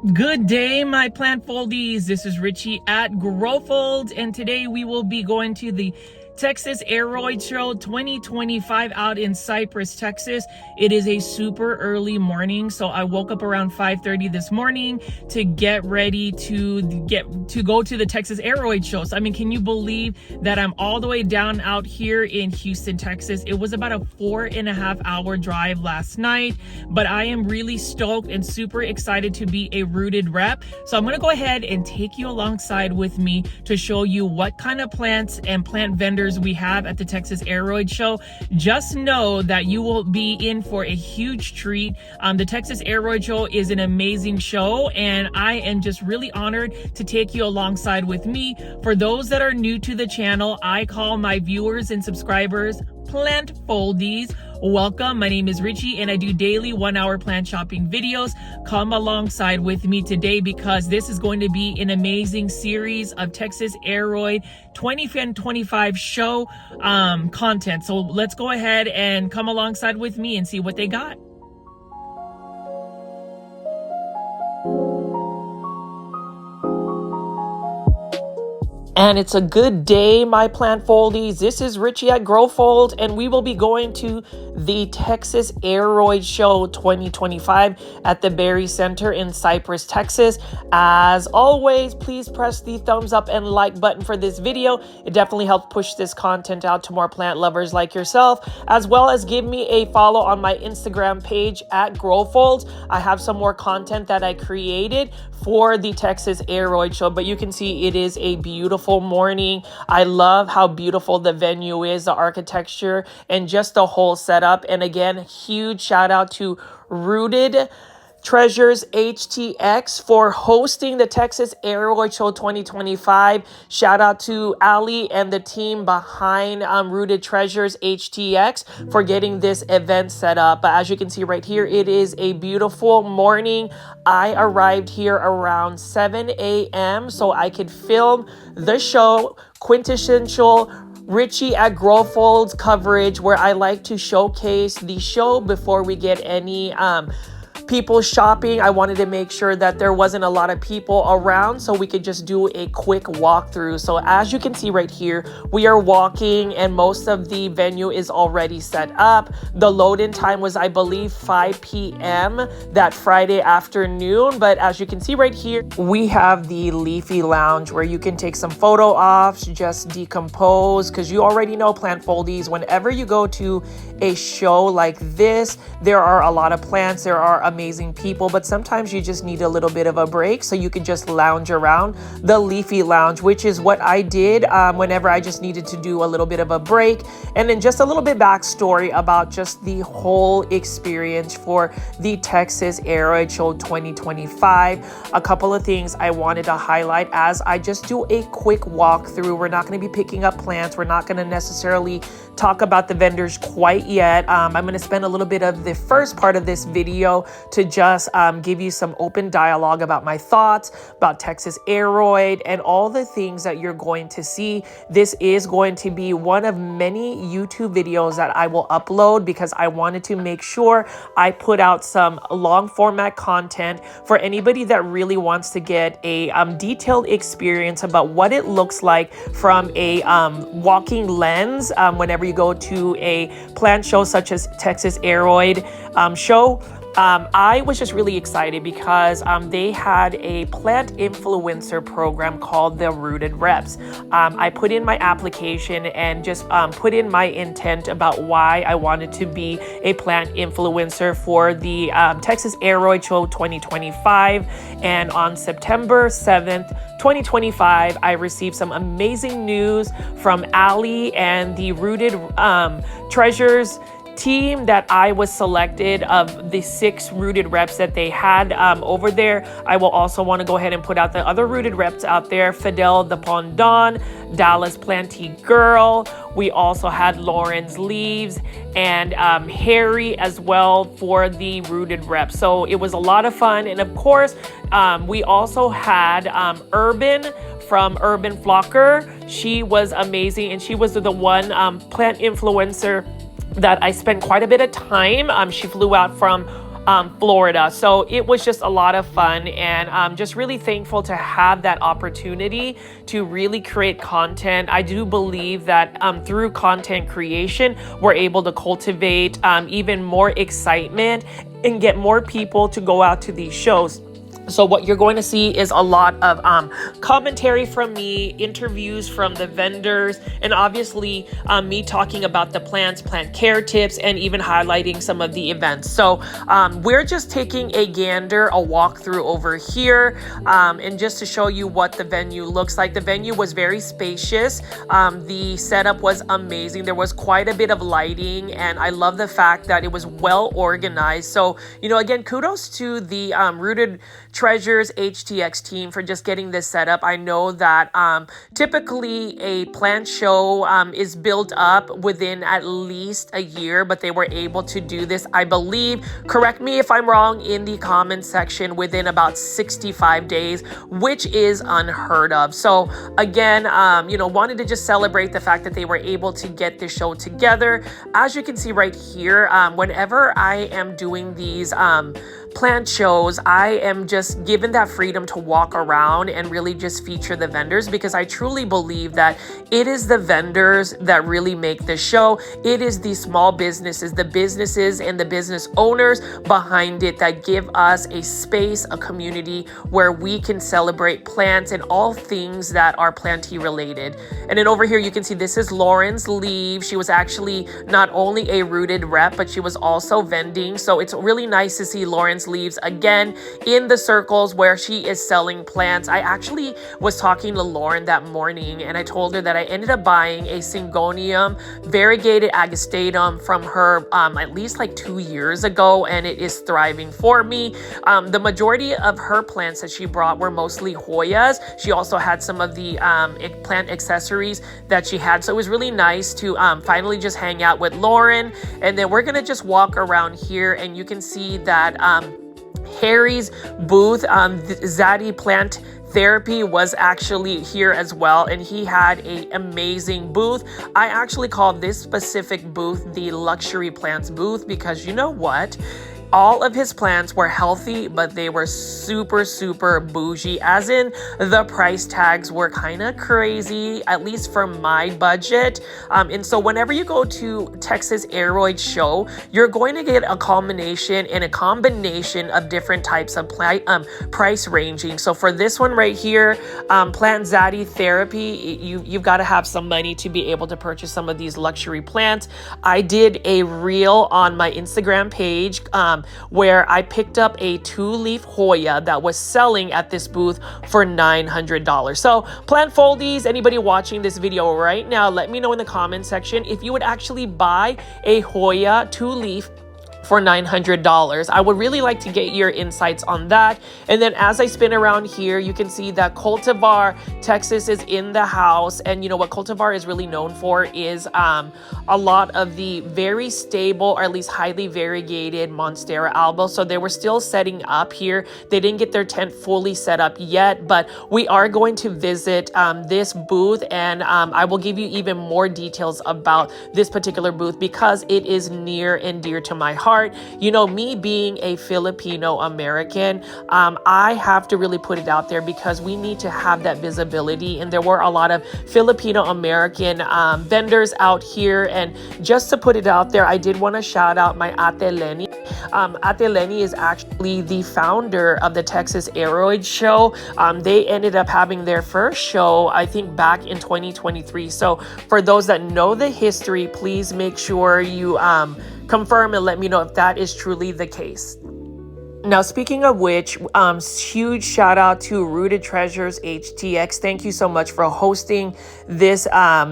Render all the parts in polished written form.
Good day, my plant foldies. This is Richie at Growfold, and today we will be going to the Texas Aroid Show 2025 out in Cypress, Texas. It is a super early morning, so I woke up around 5:30 this morning to get ready to go to the Texas Aroid Show. So, I mean, can you believe that I'm all the way down out here in Houston, Texas? It was about a 4.5-hour drive last night, but I am really stoked and super excited to be a Rooted rep. So I'm going to go ahead and take you alongside with me to show you what kind of plants and plant vendors we have at the Texas Aroid Show. Just know that you will be in for a huge treat. The Texas Aroid Show is an amazing show, and I am just really honored to take you alongside with me. For those that are new to the channel, I call my viewers and subscribers plant foldies. Welcome. My name is Richie, and I do daily 1-hour plant shopping videos. Come alongside with me today because this is going to be an amazing series of Texas Aroid 2025 show content. So let's go ahead and come alongside with me and see what they got. And it's a good day, my plant foldies. This is Richie at Growfold, and we will be going to the Texas Aroid Show 2025 at the Berry Center in Cypress, Texas. As always, please press the thumbs up and like button for this video. It definitely helps push this content out to more plant lovers like yourself, as well as give me a follow on my Instagram page at Growfold. I have some more content that I created for the Texas Aroid Show, but you can see it is a beautiful morning. I love how beautiful the venue is, the architecture, and just the whole setup. And again, huge shout out to Rooted Treasures HTX for hosting the Texas Aroid Show 2025. Shout out to Ali and the team behind Rooted Treasures HTX for getting this event set up. But as you can see right here, it is a beautiful morning. I arrived here around 7 a.m. so I could film the show, quintessential Richie at Growfold's coverage, where I like to showcase the show before we get any people shopping. I wanted to make sure that there wasn't a lot of people around so we could just do a quick walkthrough. So as you can see right here, we are walking and most of the venue is already set up. The load-in time was, I believe, 5 p.m. that Friday afternoon. But as you can see right here, we have the Leafy Lounge where you can take some photo ops, just decompose, because you already know, plant foldies, whenever you go to a show like this, there are a lot of plants, there are amazing people, but sometimes you just need a little bit of a break so you can just lounge around the Leafy Lounge, which is what I did whenever I just needed to do a little bit of a break. And then just a little bit backstory about just the whole experience for the Texas Aroid Show 2025. A couple of things I wanted to highlight as I just do a quick walkthrough. We're not going to be picking up plants. We're not going to necessarily talk about the vendors quite yet. I'm going to spend a little bit of the first part of this video to just give you some open dialogue about my thoughts about Texas Aroid and all the things that you're going to see. This is going to be one of many YouTube videos that I will upload because I wanted to make sure I put out some long format content for anybody that really wants to get a detailed experience about what it looks like from a walking lens whenever you go to a plant show such as Texas Aroid Show. I was just really excited because they had a plant influencer program called the Rooted Reps. I put in my application and just put in my intent about why I wanted to be a plant influencer for the Texas Aroid Show 2025. And on September 7th, 2025, I received some amazing news from Ali and the Rooted Treasures team that I was selected of the 6 Rooted reps that they had over there. I will also want to go ahead and put out the other Rooted reps out there. Fidel the Pondon, Dallas Planty Girl. We also had Lauren's Leaves and Harry as well for the Rooted reps. So it was a lot of fun. And of course, we also had Urban from Urban Flocker. She was amazing, and she was the one plant influencer that I spent quite a bit of time. She flew out from Florida. So it was just a lot of fun, and I'm just really thankful to have that opportunity to really create content. I do believe that through content creation, we're able to cultivate even more excitement and get more people to go out to these shows. So what you're going to see is a lot of commentary from me, interviews from the vendors, and obviously me talking about the plants, plant care tips, and even highlighting some of the events. So we're just taking a gander, a walkthrough over here, and just to show you what the venue looks like. The venue was very spacious. The setup was amazing. There was quite a bit of lighting, and I love the fact that it was well organized. So, you know, again, kudos to the Rooted Treasures HTX team for just getting this set up. I know that typically a plant show is built up within at least a year, but they were able to do this, I believe, correct me if I'm wrong in the comment section, within about 65 days, which is unheard of. So again, you know, wanted to just celebrate the fact that they were able to get this show together. As you can see right here, whenever I am doing these plant shows, I am just given that freedom to walk around and really just feature the vendors, because I truly believe that it is the vendors that really make the show. It is the small businesses, the businesses and the business owners behind it that give us a space, a community where we can celebrate plants and all things that are planty related. And then over here, you can see this is Lauren's Leave. She was actually not only a Rooted rep, but she was also vending. So it's really nice to see Lauren's Leaves again in the circles where she is selling plants. I actually was talking to Lauren that morning, and I told her that I ended up buying a Syngonium Variegated agastatum from her at least like 2 years ago, and it is thriving for me. The majority of her plants that she brought were mostly Hoyas. She also had some of the plant accessories that she had, so it was really nice to finally just hang out with Lauren. And then we're gonna just walk around here, and you can see that Harry's booth, Zaddy Plant Therapy, was actually here as well, and he had an amazing booth. I actually call this specific booth the luxury plants booth, because you know what? All of his plants were healthy, but they were super, super bougie, as in the price tags were kind of crazy, at least for my budget. And so whenever you go to Texas Aroid Show, you're going to get a culmination and a combination of different types of price ranging. So for this one right here, Plant Zaddy Therapy, you've got to have some money to be able to purchase some of these luxury plants. I did a reel on my Instagram page where I picked up a 2-leaf Hoya that was selling at this booth for $900. So plant foldies, anybody watching this video right now, let me know in the comment section if you would actually buy a Hoya 2-leaf for $900. I would really like to get your insights on that. And then as I spin around here, you can see that Cultivar Texas is in the house. And you know what Cultivar is really known for is a lot of the very stable, or at least highly variegated Monstera alba. So they were still setting up here. They didn't get their tent fully set up yet, but we are going to visit this booth, and I will give you even more details about this particular booth because it is near and dear to my heart. You know, me being a Filipino American, I have to really put it out there because we need to have that visibility. And there were a lot of Filipino American vendors out here. And just to put it out there, I did want to shout out my Ate Lenny. Ate Lenny is actually the founder of the Texas Aroid Show. They ended up having their first show, I think, back in 2023. So for those that know the history, please make sure you confirm and let me know if that is truly the case. Now, speaking of which, huge shout out to Rooted Treasures HTX. Thank you so much for hosting this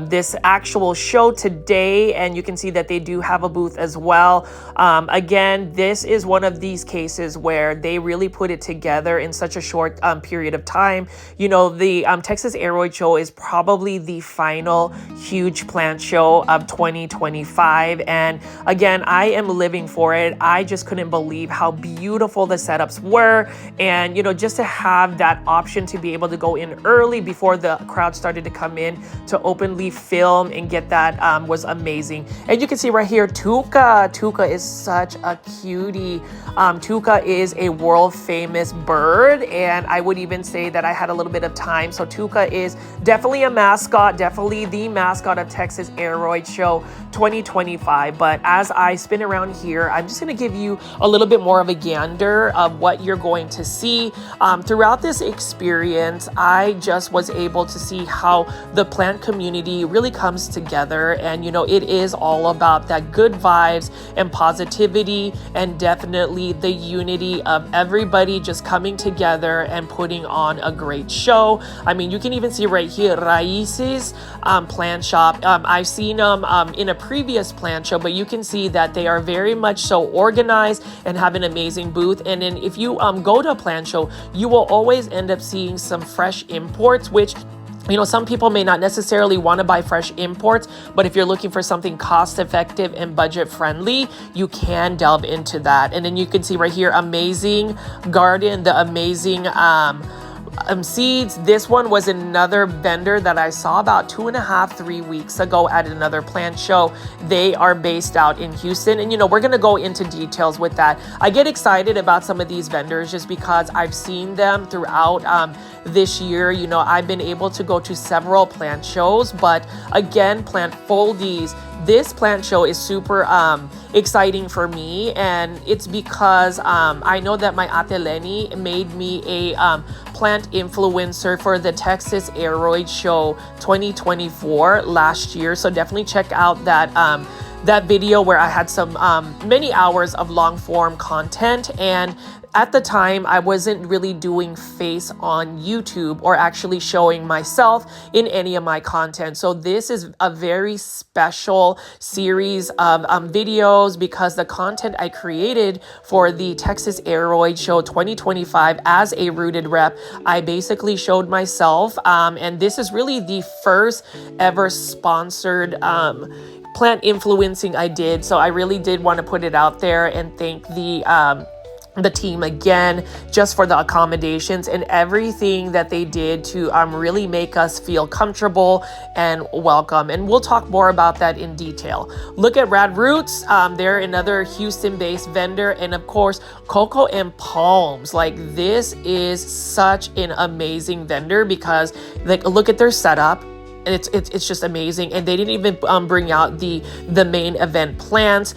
this actual show today. And you can see that they do have a booth as well. Again, this is one of these cases where they really put it together in such a short period of time. You know, the Texas Aroid Show is probably the final huge plant show of 2025. And again, I am living for it. I just couldn't believe how beautiful beautiful the setups were. And, just to have that option to be able to go in early before the crowd started to come in to openly film and get that was amazing. And you can see right here, Tuca. Tuca is such a cutie. Tuca is a world famous bird, and I would even say that I had a little bit of time. So Tuca is definitely a mascot, definitely the mascot of Texas Aroid Show 2025. But as I spin around here, I'm just going to give you a little bit more of a gander of what you're going to see. Throughout this experience, I just was able to see how the plant community really comes together. And, it is all about that good vibes and positivity, and definitely the unity of everybody just coming together and putting on a great show. I mean, you can even see right here, Raíces plant shop. I've seen them in a previous plant show, but you can see that they are very much so organized and have an amazing booth. And then if you go to a plant show, you will always end up seeing some fresh imports, which some people may not necessarily want to buy fresh imports, but if you're looking for something cost effective and budget friendly, you can delve into that. And then you can see right here, Amazing Garden, the amazing seeds. This one was another vendor that I saw about 2.5-3 weeks ago at another plant show. They are based out in Houston, and we're going to go into details with that. I get excited about some of these vendors just because I've seen them throughout this year. I've been able to go to several plant shows, but again, plant foldies, this plant show is super exciting for me, and it's because I know that my Ate Lenny made me a plant influencer for the Texas Aroid Show 2024 last year. So definitely check out that video where I had some many hours of long form content. And at the time, I wasn't really doing face on YouTube or actually showing myself in any of my content. So this is a very special series of videos because the content I created for the Texas Aroid Show 2025 as a Rooted rep, I basically showed myself. And this is really the first ever sponsored plant influencing I did. So I really did want to put it out there and thank the team again just for the accommodations and everything that they did to really make us feel comfortable and welcome. And we'll talk more about that in detail. Look at Rad Roots. They're another Houston-based vendor, and of course Cocoa and Palms. Like, this is such an amazing vendor because look at their setup. It's just amazing. And they didn't even bring out the main event plants.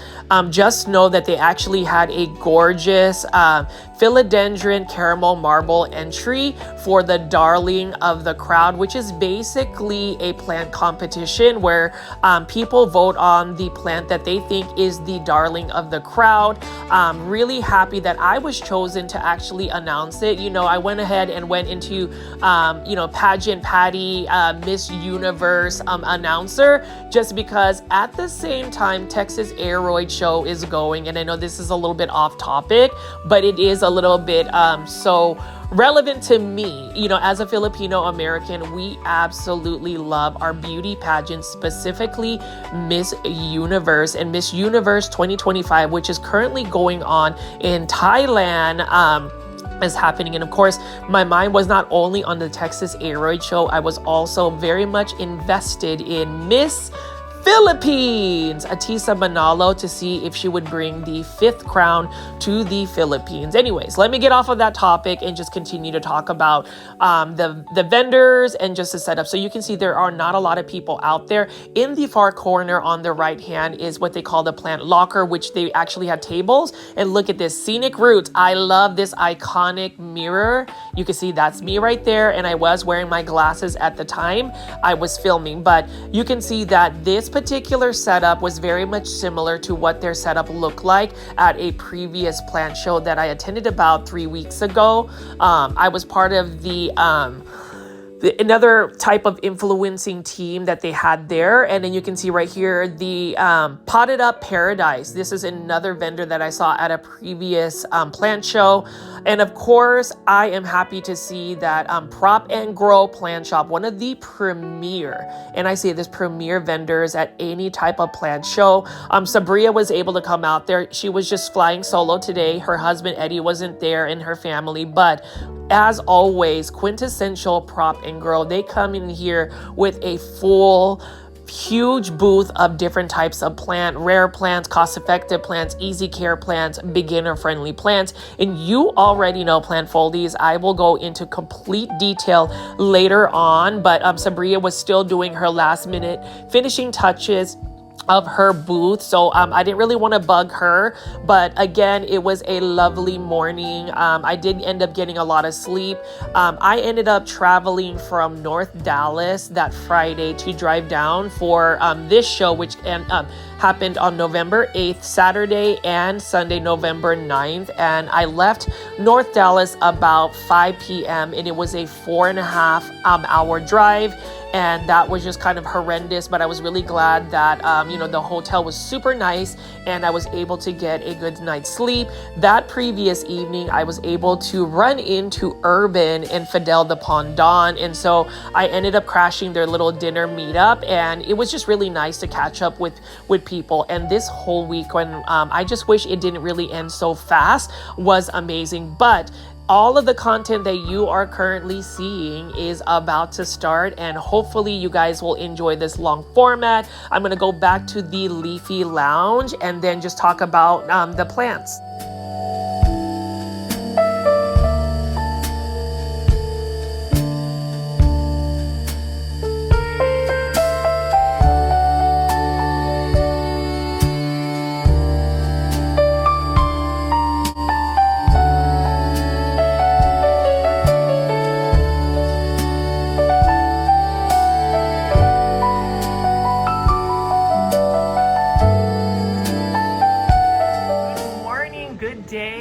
Just know that they actually had a gorgeous philodendron caramel marble entry for the darling of the crowd, which is basically a plant competition where people vote on the plant that they think is the darling of the crowd. Really happy that I was chosen to actually announce it. I went ahead and went into pageant Patty, Miss Universe announcer, just because at the same time Texas Aroid Show is going, and I know this is a little bit off topic, but it is a little bit so relevant to me. As a Filipino American, we absolutely love our beauty pageants, specifically Miss Universe and Miss Universe 2025, which is currently going on in Thailand. Is happening. And of course, my mind was not only on the Texas Aroid Show, I was also very much invested in Miss Philippines, Atisa Manalo, to see if she would bring the 5th crown to the Philippines. Anyways, let me get off of that topic and just continue to talk about the vendors and just the setup. So you can see there are not a lot of people out there. In the far corner on the right hand is what they call the plant locker, which they actually had tables. And look at this, Scenic Roots. I love this iconic mirror. You can see that's me right there. And I was wearing my glasses at the time I was filming, but you can see that this particular setup was very much similar to what their setup looked like at a previous plant show that I attended about 3 weeks ago. I was part of the another type of influencing team that they had there. And then you can see right here the Potted Up Paradise. This is another vendor that I saw at a previous plant show. And of course, I am happy to see that Prop and Grow Plant Shop, one of the premier, and I say this, premier vendors at any type of plant show. Sabria was able to come out there. She was just flying solo today. Her husband Eddie wasn't there and her family, but as always, quintessential Prop and Grow. They come in here with a full huge booth of different types of plant, rare plants, cost-effective plants, easy care plants, beginner-friendly plants. And you already know, plant foldies, I will go into complete detail later on, but Sabria was still doing her last minute finishing touches of her booth, so I didn't really want to bug her, but again, it was a lovely morning. I did end up getting a lot of sleep. I ended up traveling from North Dallas that Friday to drive down for this show, which happened on November 8th, Saturday and Sunday, November 9th. And I left North Dallas about 5 p.m. and it was a 4.5 hour drive. And that was just kind of horrendous, but I was really glad that, the hotel was super nice and I was able to get a good night's sleep. That previous evening, I was able to run into Urban and Fidel de Pondon. And so I ended up crashing their little dinner meetup, and it was just really nice to catch up with people. And this whole week, when I just wish it didn't really end so fast, was amazing. But all of the content that you are currently seeing is about to start, and hopefully you guys will enjoy this long format. I'm going to go back to the Leafy Lounge and then just talk about the plants.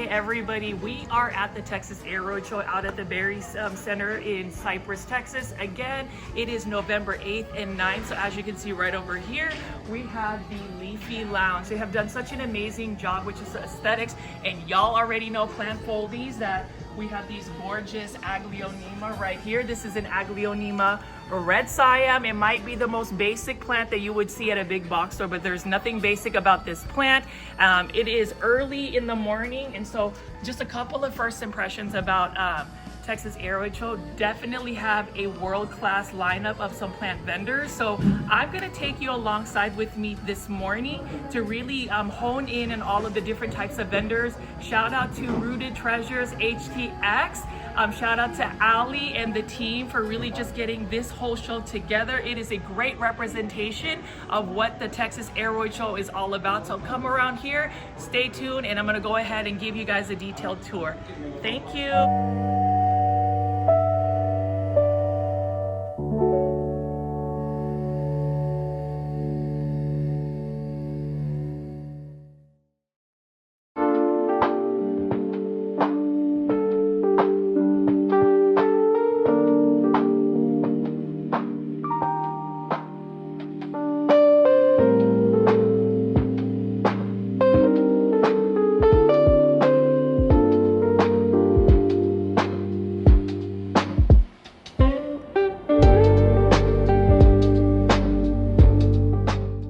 Everybody, we are at the Texas Aroid Show out at the Berry Center in Cypress, Texas. Again, it is November 8th and 9th. So as you can see right over here, we have the Leafy Lounge. They have done such an amazing job with just the aesthetics, and y'all already know, plant foldies, that we have these gorgeous Aglaonema right here. This is an Aglaonema Red Siam. It might be the most basic plant that you would see at a big box store, but there's nothing basic about this plant. It is early in the morning, and so just a couple of first impressions about Texas Aroid Show. Definitely have a world-class lineup of some plant vendors. So I'm gonna take you alongside with me this morning to really hone in on all of the different types of vendors. Shout out to Rooted Treasures HTX. Shout out to Ali and the team for really just getting this whole show together. It is a great representation of what the Texas Aroid Show is all about. So come around here, stay tuned, and I'm gonna go ahead and give you guys a detailed tour. Thank you.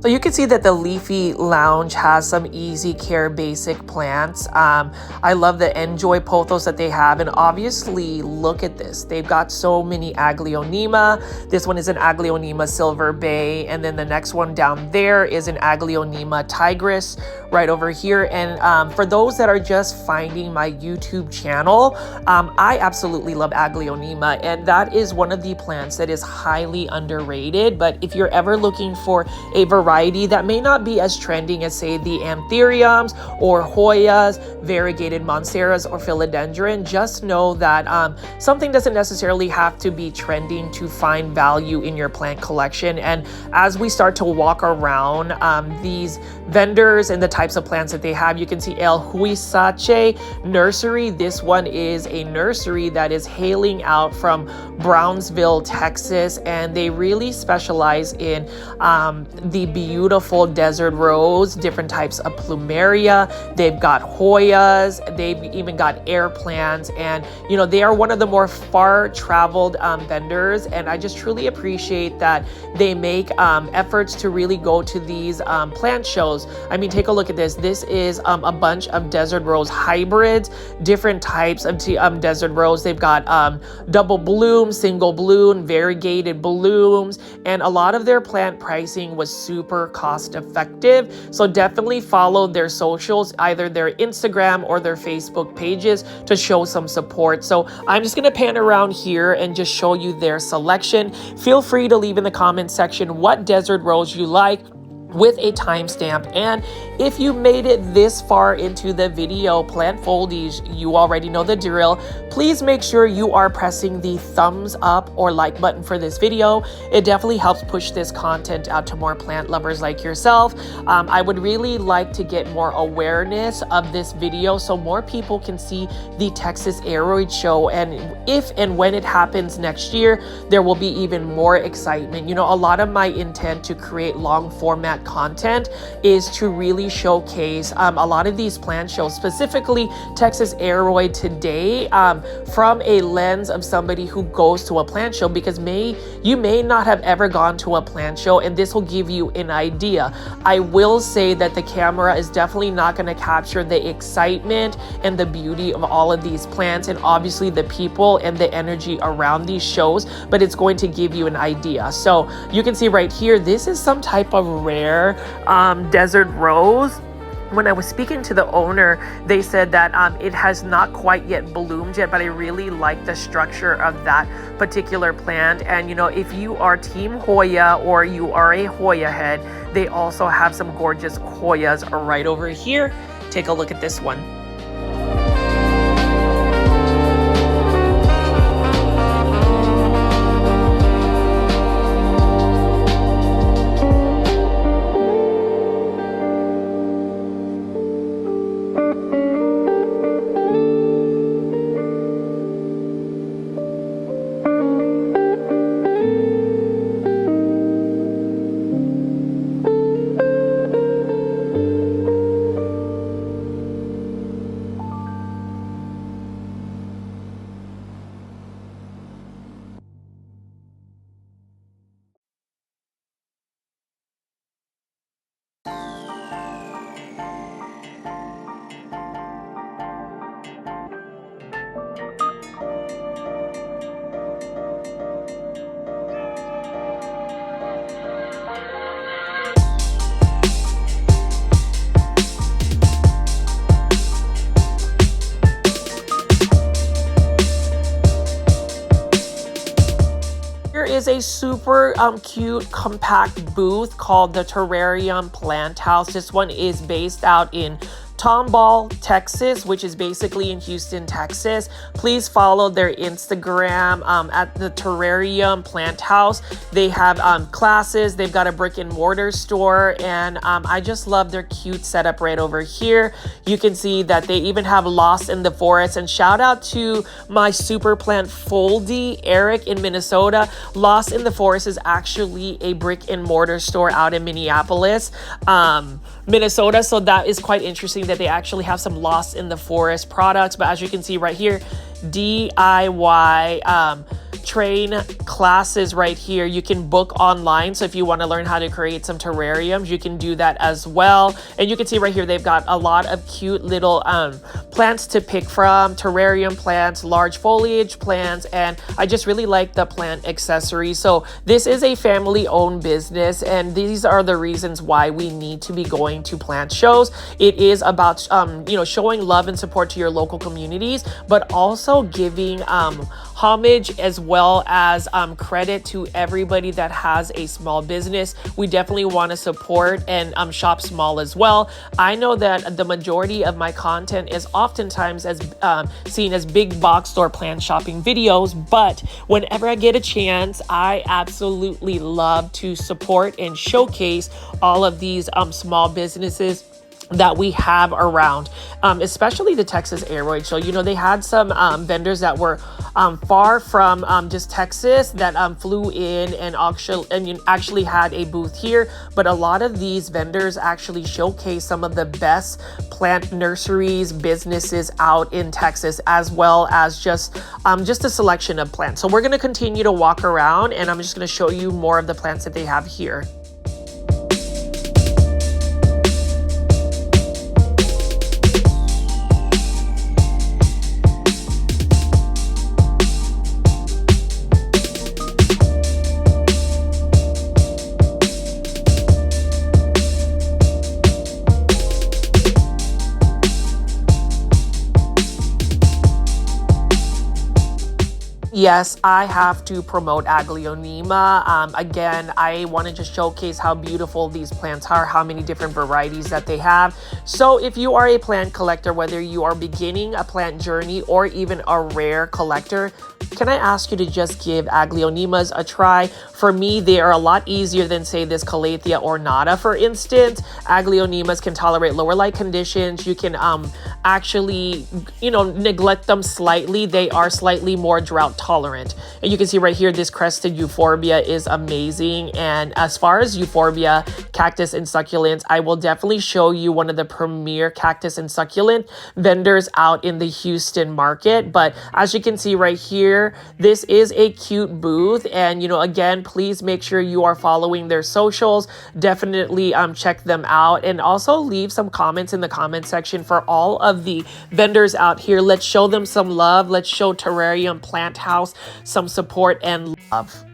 So you can see that the Leafy Lounge has some easy care basic plants. I love the Enjoy pothos that they have, and obviously look at this. They've got so many Aglaonema. This one is an Aglaonema Silver Bay, and then the next one down there is an Aglaonema Tigris right over here. And for those that are just finding my YouTube channel, I absolutely love Aglaonema, and that is one of the plants that is highly underrated. But if you're ever looking for a variety variety that may not be as trending as, say, the anthuriums or Hoyas, variegated monsteras, or philodendron, just know that something doesn't necessarily have to be trending to find value in your plant collection. And as we start to walk around these vendors and the types of plants that they have, you can see El Huizache Nursery. This one is a nursery that is hailing out from Brownsville, Texas, and they really specialize in the beautiful desert rose, different types of plumeria. They've got Hoyas, they've even got air plants, and you know, they are one of the more far traveled vendors, and I just truly appreciate that they make efforts to really go to these plant shows. I mean, take a look at this. This is a bunch of desert rose hybrids, different types of desert rose. They've got double bloom, single bloom, variegated blooms, and a lot of their plant pricing was super cost effective. So definitely follow their socials, either their Instagram or their Facebook pages, to show some support. So I'm just gonna pan around here and just show you their selection. Feel free to leave in the comment section what desert rose you like, with a timestamp. And if you made it this far into the video, plant foldies, you already know the drill. Please make sure you are pressing the thumbs up or like button for this video. It definitely helps push this content out to more plant lovers like yourself. I would really like to get more awareness of this video so more people can see the Texas Aroid Show, and if and when it happens next year, there will be even more excitement. You know, a lot of my intent to create long format content is to really showcase a lot of these plant shows, specifically Texas Aroid today, from a lens of somebody who goes to a plant show, because you may not have ever gone to a plant show, and this will give you an idea. I will say that the camera is definitely not going to capture the excitement and the beauty of all of these plants, and obviously the people and the energy around these shows, but it's going to give you an idea. So you can see right here, this is some type of rare desert rose. When I was speaking to the owner, they said that it has not quite yet bloomed yet, but I really like the structure of that particular plant. And you know, if you are Team Hoya or you are a Hoya head, they also have some gorgeous Hoyas right over here. Take a look at this one. Is a super cute compact booth called the Terrarium Plant House. This one is based out in Tomball, Texas, which is basically in Houston, Texas. Please follow their Instagram at the Terrarium Plant House. They have classes. They've got a brick and mortar store, and I just love their cute setup right over here. You can see that they even have Lost in the Forest, and shout out to my super plant foldie, Eric in Minnesota. Lost in the Forest is actually a brick and mortar store out in Minneapolis, Minnesota, so that is quite interesting that they actually have some Lost in the Forest products. But as you can see right here, DIY train classes right here. You can book online, so if you want to learn how to create some terrariums, you can do that as well. And you can see right here, they've got a lot of cute little plants to pick from, terrarium plants, large foliage plants, and I just really like the plant accessories. So this is a family-owned business, and these are the reasons why we need to be going to plant shows. It is about you know, showing love and support to your local communities, but also giving homage as well as credit to everybody that has a small business. We definitely want to support and shop small as well. I know that the majority of my content is oftentimes as seen as big box store plant shopping videos, but whenever I get a chance, I absolutely love to support and showcase all of these small businesses that we have around, especially the Texas Aroid Show. You know, they had some vendors that were far from just Texas that flew in and actually had a booth here. But a lot of these vendors actually showcase some of the best plant nurseries, businesses out in Texas, as well as just a selection of plants. So we're going to continue to walk around, and I'm just going to show you more of the plants that they have here. Yes, I have to promote Aglaonema. Again, I want to just showcase how beautiful these plants are, how many different varieties that they have. So if you are a plant collector, whether you are beginning a plant journey or even a rare collector, can I ask you to just give Aglaonemas a try? For me, they are a lot easier than, say, this Calathea ornata, for instance. Aglaonemas can tolerate lower light conditions. You can actually, neglect them slightly. They are slightly more drought tolerant. And you can see right here, this crested euphorbia is amazing. And as far as euphorbia, cactus, and succulents, I will definitely show you one of the premier cactus and succulent vendors out in the Houston market. But as you can see right here, this is a cute booth. And, again, please make sure you are following their socials. Definitely check them out, and also leave some comments in the comment section for all of the vendors out here. Let's show them some love. Let's show Terrarium Plant House some support and love.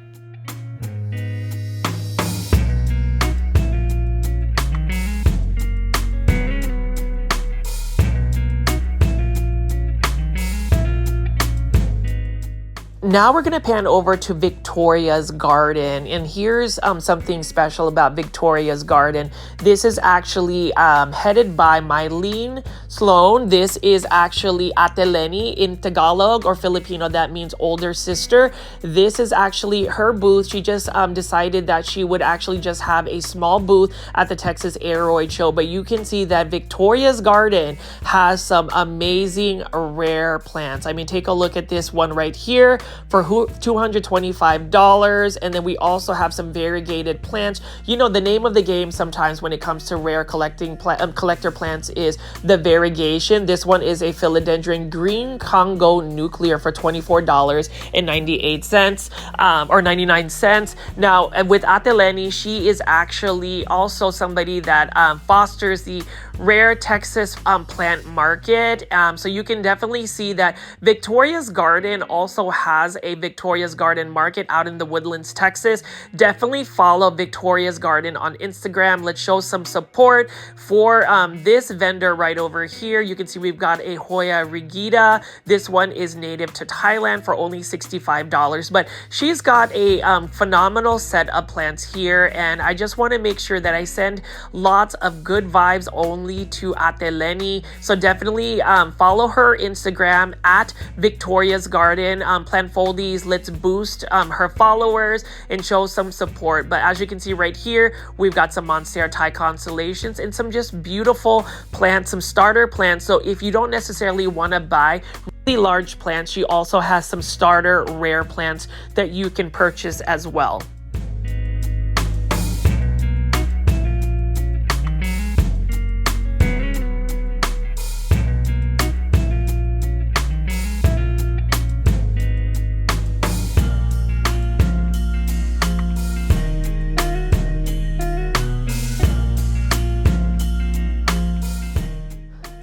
Now we're going to pan over to Victoria's Garden, and here's something special about Victoria's Garden. This is actually headed by Mylene Sloan. This is actually Ate Lenny in Tagalog or Filipino. That means older sister. This is actually her booth. She just decided that she would actually just have a small booth at the Texas Aroid Show, but you can see that Victoria's Garden has some amazing rare plants. I mean, take a look at this one right here for $225. And then we also have some variegated plants. The name of the game sometimes when it comes to rare collector plants is the variegation. This one is a philodendron green Congo nuclear for $24.98 or 99 cents. Now, with Ate Lenny, she is actually also somebody that fosters the rare Texas plant market. So you can definitely see that Victoria's Garden also has a Victoria's Garden market out in the Woodlands, Texas. Definitely follow Victoria's Garden on Instagram. Let's show some support for this vendor right over here. You can see we've got a Hoya rigida. This one is native to Thailand for only $65, but she's got a phenomenal set of plants here, and I just want to make sure that I send lots of good vibes only to Ate Lenny. So definitely follow her Instagram at Victoria's Garden. Plantfoldies, let's boost her followers and show some support. But as you can see right here, we've got some Monstera Thai constellations and some just beautiful plants, some starter plants. So if you don't necessarily want to buy really large plants, she also has some starter rare plants that you can purchase as well.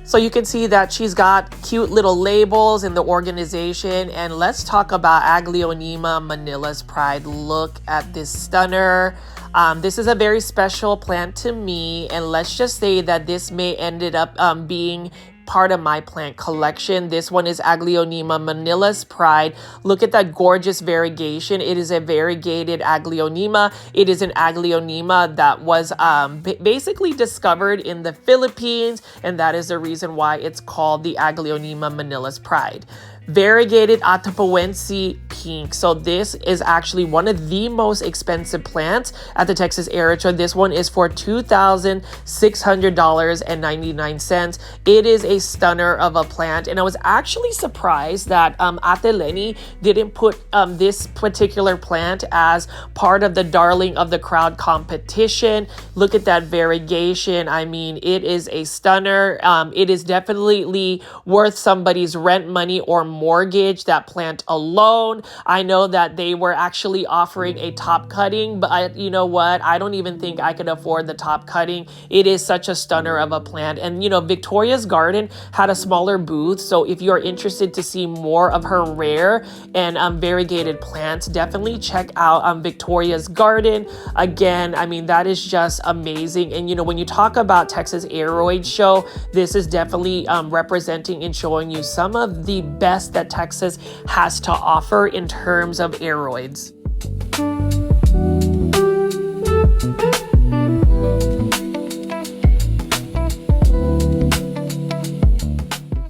So you can see that she's got cute little labels in the organization. And let's talk about Aglaonema Manila's Pride. Look at this stunner. This is a very special plant to me. And let's just say that this may ended up being part of my plant collection. This one is Aglaonema Manila's Pride. Look at that gorgeous variegation. It is a variegated Aglaonema. It is an Aglaonema that was basically discovered in the Philippines, and that is the reason why it's called the Aglaonema Manila's Pride. Variegated Atapuense Pink. So this is actually one of the most expensive plants at the Texas Aroid Show. This one is for $2,600.99. It is a stunner of a plant, and I was actually surprised that Ate Lenny didn't put this particular plant as part of the Darling of the Crowd competition. Look at that variegation. I mean, it is a stunner. It is definitely worth somebody's rent money or mortgage, that plant alone. I know that they were actually offering a top cutting, but you know what? I don't even think I could afford the top cutting. It is such a stunner of a plant. And you know, Victoria's Garden had a smaller booth, so if you're interested to see more of her rare and variegated plants, definitely check out Victoria's Garden. Again, I mean, that is just amazing. And you know, when you talk about Texas Aroid Show, this is definitely representing and showing you some of the best that Texas has to offer in terms of aroids.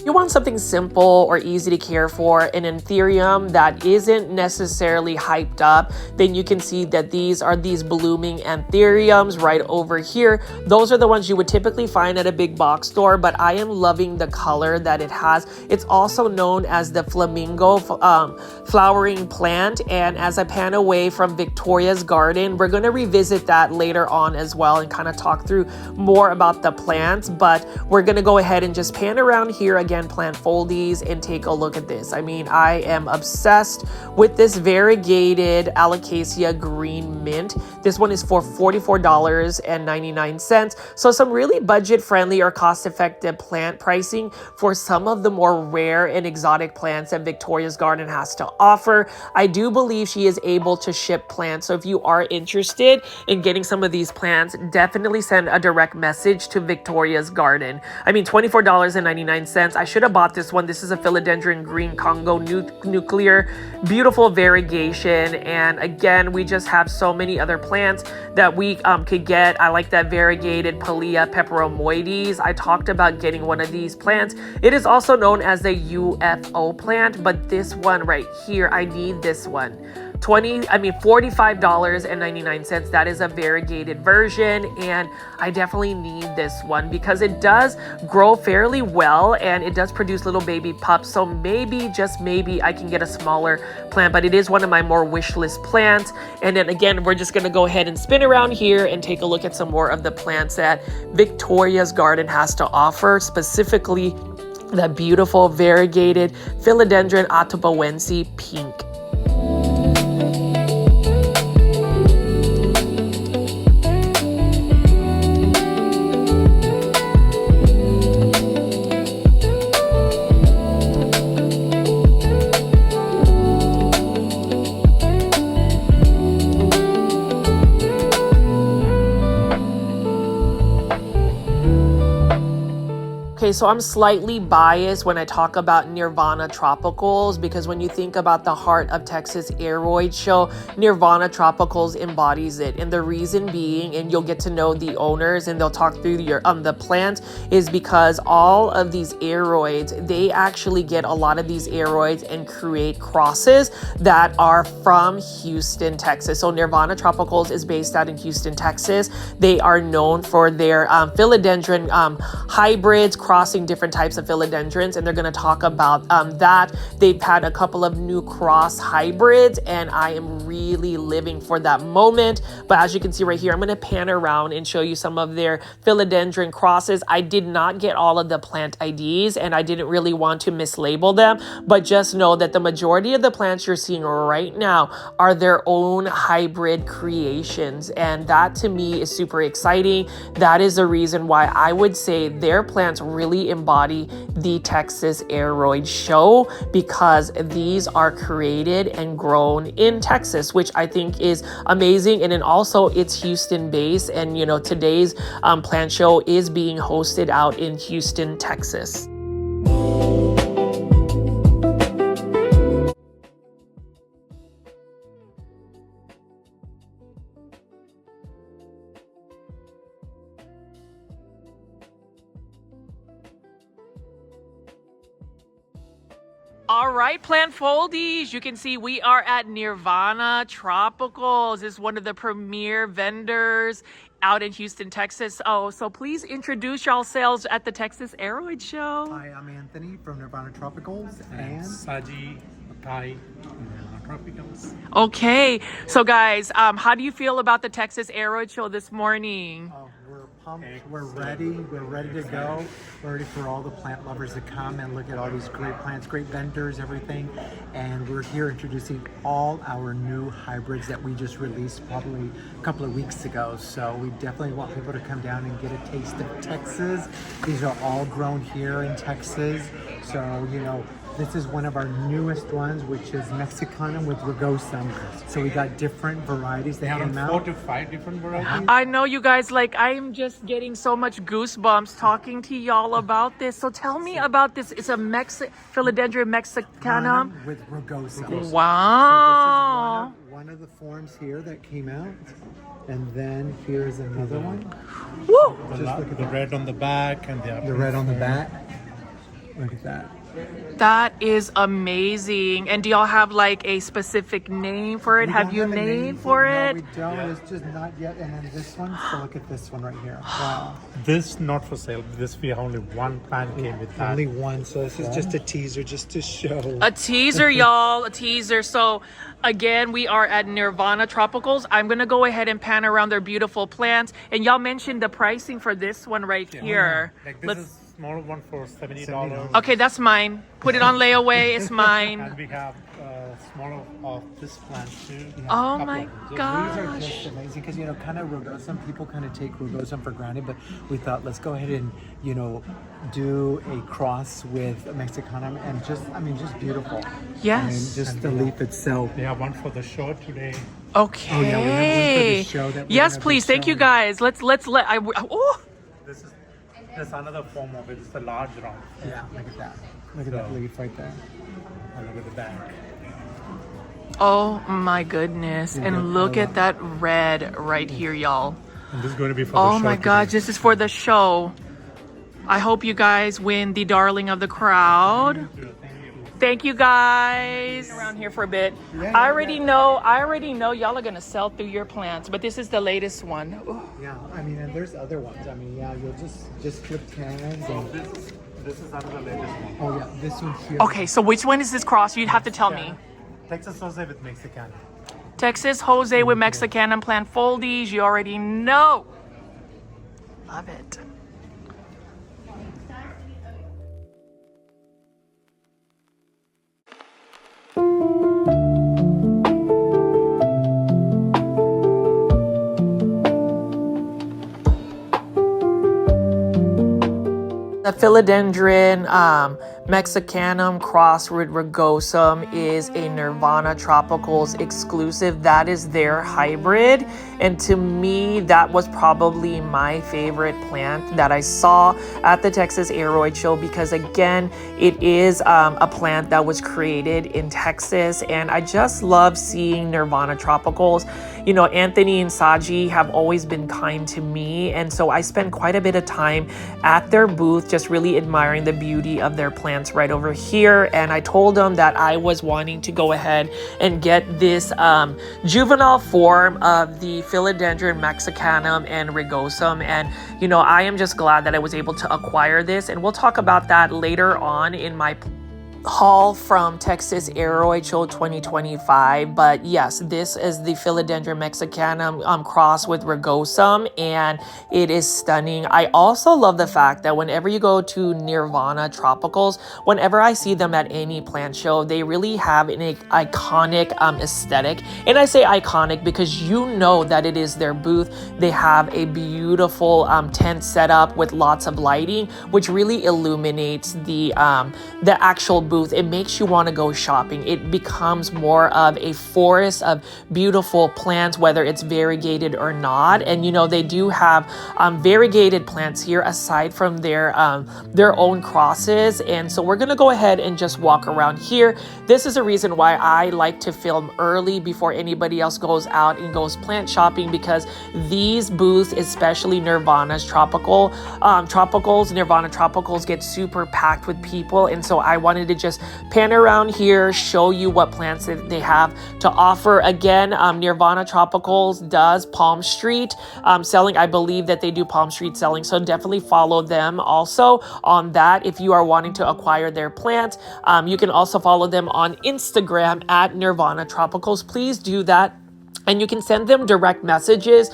You want something simple or easy to care for, an anthurium that isn't necessarily hyped up, then you can see that these are these blooming anthuriums right over here. Those are the ones you would typically find at a big box store, but I am loving the color that it has. It's also known as the flamingo flowering plant, and as I pan away from Victoria's Garden, we're going to revisit that later on as well and kind of talk through more about the plants, but we're going to go ahead and just pan around here again, plant foldies, and take a look at this. I mean, I am obsessed with this variegated Alocasia Green Mint. This one is for $44.99. So some really budget-friendly or cost-effective plant pricing for some of the more rare and exotic plants that Victoria's Garden has to offer. I do believe she is able to ship plants. So if you are interested in getting some of these plants, definitely send a direct message to Victoria's Garden. I mean, $24.99. I should have bought this one. This is a Philodendron Green Congo Nuclear. Beautiful variegation. And again, we just have so many other plants that we could get. I like that variegated Palea peperomoides. I talked about getting one of these plants. It is also known as the UFO plant, but this one right here, I need this one. $45.99. That is a variegated version, and I definitely need this one because it does grow fairly well and it does produce little baby pups. So maybe, just maybe, I can get a smaller plant, but it is one of my more wish list plants. And then again, we're just going to go ahead and spin around here and take a look at some more of the plants that Victoria's Garden has to offer, specifically that beautiful variegated Philodendron Atapuense Pink. Okay, so I'm slightly biased when I talk about Nirvana Tropicals because when you think about the heart of Texas Aroid Show, Nirvana Tropicals embodies it. And the reason being, and you'll get to know the owners and they'll talk through your the plant, is because all of these aroids, they actually get a lot of these aroids and create crosses that are from Houston, Texas. So Nirvana Tropicals is based out in Houston, Texas. They are known for their philodendron hybrids, crossing different types of philodendrons, and they're going to talk about that. They've had a couple of new cross hybrids, and I am really living for that moment. But as you can see right here, I'm going to pan around and show you some of their philodendron crosses. I did not get all of the plant IDs, and I didn't really want to mislabel them, but just know that the majority of the plants you're seeing right now are their own hybrid creations, and that to me is super exciting. That is the reason why I would say their plants really embody the Texas Aroid Show, because these are created and grown in Texas, which I think is amazing. And then also it's Houston based, and you know, today's plant show is being hosted out in Houston, Texas. All right, plant foldies. You can see we are at Nirvana Tropicals. It's one of the premier vendors out in Houston, Texas. Oh, so please introduce yourselves at the Texas Aroid Show. Hi, I'm Anthony from Nirvana Tropicals and Saji, Thai, Nirvana Tropicals. Okay, so guys, how do you feel about the Texas Aroid Show this morning? we're pumped. We're ready. We're ready to go. We're ready for all the plant lovers to come and look at all these great plants, great vendors, everything. And we're here introducing all our new hybrids that we just released probably a couple of weeks ago. So we definitely want people to come down and get a taste of Texas. These are all grown here in Texas. So, you know, this is one of our newest ones, which is Mexicanum with Rugosum. So we got different varieties. They have them out. 4 to 5 different varieties. I know you guys, like, I'm just getting so much goosebumps talking to y'all about this. So tell me about this. It's a Philodendron Mexicanum with Rugosum. Wow. So this is one of the forms here that came out. And then here's another one. Woo! Just look at The red on the back and the red on the back. Look at that. That is amazing. And do y'all have like a specific name for it? Have you named for it? No, we don't. It's just not yet. And then this one, so look at this one right here. Wow. This not for sale. This we have only one plant came with that. Only one. So this is just a teaser, just to show. A teaser, y'all. A teaser. So again, we are at Nirvana Tropicals. I'm going to go ahead and pan around their beautiful plants. And y'all mentioned the pricing for this one right here. Like this is small one for $70. Okay, that's mine. Put it on layaway. It's mine. And we have smaller of this plant too. Oh my These are gosh. just amazing because, you know, kind of Rugosum, people kind of take Rugosum for granted, but we thought, let's go ahead and, you know, do a cross with Mexicanum and just, I mean, just beautiful. Yes. And just the leaf itself. We have one for the show today. Okay. Oh, yeah, we have one for the show that we're Yes, gonna be please. Thank you showing. guys. Let's oh. This is another form of it. It's a large round. Yeah, look at that. Look at that leaf right there. And look at the back. Oh my goodness. And look at that red right here, y'all. And this is going to be for the show. Oh my gosh, today. this is for the show. I hope you guys win the darling of the crowd. Thank you guys. Around here for a bit. I already know y'all are gonna sell through your plants, but this is the latest one. Ooh. Yeah, I mean, and there's other ones. I mean, yeah, you'll just flip cans and. This is another latest one. Oh yeah, this one here. Okay, so which one is this cross? You'd have to tell me. Texas Jose with Mexican. Texas Jose with Mexicanum plant foldies. You already know. Love it. The Philodendron Mexicanum cross with Rugosum is a Nirvana Tropicals exclusive. That is their hybrid. And to me, that was probably my favorite plant that I saw at the Texas Aroid Show because, again, it is a plant that was created in Texas. And I just love seeing Nirvana Tropicals. You know, Anthony and Saji have always been kind to me. And so I spend quite a bit of time at their booth just really admiring the beauty of their plants right over here. And I told them that I was wanting to go ahead and get this juvenile form of the Philodendron Mexicanum and Rugosum. And, you know, I am just glad that I was able to acquire this. And we'll talk about that later on in my haul from Texas Aroid Show 2025. But yes, this is the Philodendron Mexicanum cross with Rugosum, and it is stunning. I also love the fact that whenever you go to Nirvana Tropicals, whenever I see them at any plant show, they really have an iconic aesthetic. And I say iconic because you know that it is their booth. They have a beautiful tent set up with lots of lighting, which really illuminates the actual booth. It makes you want to go shopping. It becomes more of a forest of beautiful plants, whether it's variegated or not. And you know, they do have variegated plants here aside from their own crosses. And so we're gonna go ahead and just walk around here. This is a reason why I like to film early before anybody else goes out and goes plant shopping, because these booths, especially Nirvana's Nirvana Tropicals, get super packed with people. And so I wanted to just pan around here, show you what plants that they have to offer. Again, Nirvana Tropicals does Palm Street selling. I believe that they do Palm Street selling, so definitely follow them also on that if you are wanting to acquire their plants. You can also follow them on Instagram at Nirvana Tropicals. Please do that. And you can send them direct messages.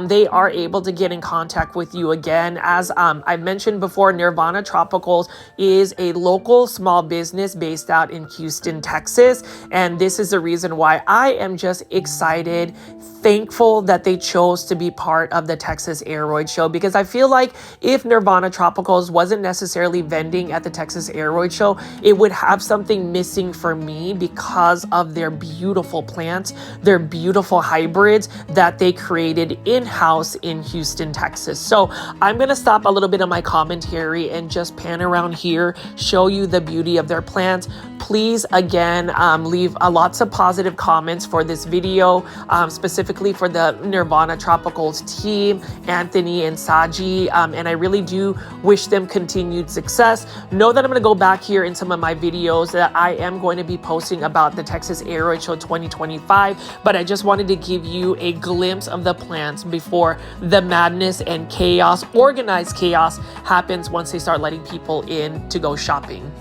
They are able to get in contact with you again. As I mentioned before, Nirvana Tropicals is a local small business based out in Houston, Texas. And this is the reason why I am just excited, thankful that they chose to be part of the Texas Aroid Show, because I feel like if Nirvana Tropicals wasn't necessarily vending at the Texas Aroid Show, it would have something missing for me because of their beautiful plants, their beautiful hybrids that they created in-house in Houston, Texas. So I'm going to stop a little bit of my commentary and just pan around here, show you the beauty of their plants. Please, again, leave lots of positive comments for this video, specifically for the Nirvana Tropicals team, Anthony and Saji, and I really do wish them continued success. Know that I'm going to go back here in some of my videos that I am going to be posting about the Texas Aroid Show 2025, but I just wanted to give you a glimpse of the plants before the madness and chaos, organized chaos, happens once they start letting people in to go shopping.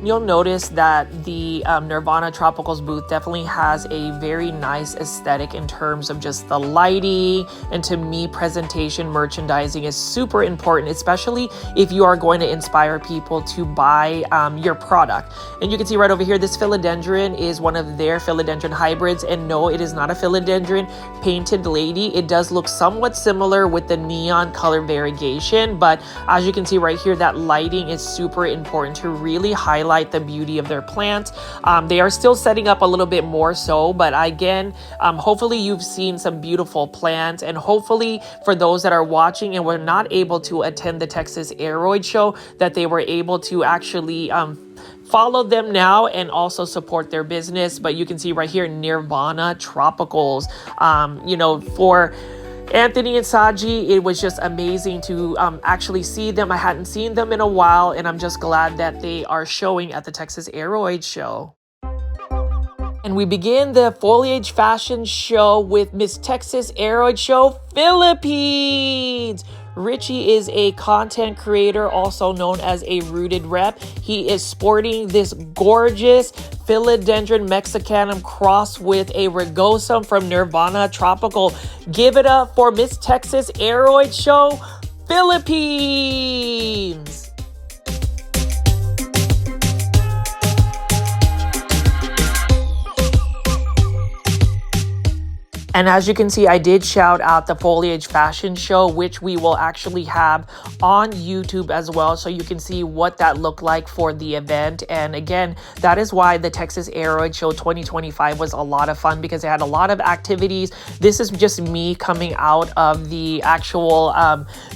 You'll notice that the Nirvana Tropicals booth definitely has a very nice aesthetic in terms of just the lighting, and to me, presentation, merchandising is super important, especially if you are going to inspire people to buy your product. And you can see right over here, this philodendron is one of their philodendron hybrids, and no, it is not a philodendron painted lady. It does look somewhat similar with the neon color variegation, but as you can see right here, that lighting is super important to really highlight the the beauty of their plants. They are still setting up a little bit more so, but again, hopefully you've seen some beautiful plants, and hopefully for those that are watching and were not able to attend the Texas Aroid Show, that they were able to actually follow them now and also support their business. But you can see right here, Nirvana Tropicals. You know, for Anthony and Saji, it was just amazing to actually see them. I hadn't seen them in a while, and I'm just glad that they are showing at the Texas Aroid Show. And we begin the foliage fashion show with Miss Texas Aroid Show Philippines. Richie is a content creator, also known as a Rooted rep. He is sporting this gorgeous Philodendron Mexicanum cross with a Rugosum from Nirvana Tropical. Give it up for Miss Texas Aroid Show Philippines. And as you can see, I did shout out the foliage fashion show, which we will actually have on YouTube as well, so you can see what that looked like for the event. And again, that is why the Texas Aroid Show 2025 was a lot of fun, because it had a lot of activities. This is just me coming out of the actual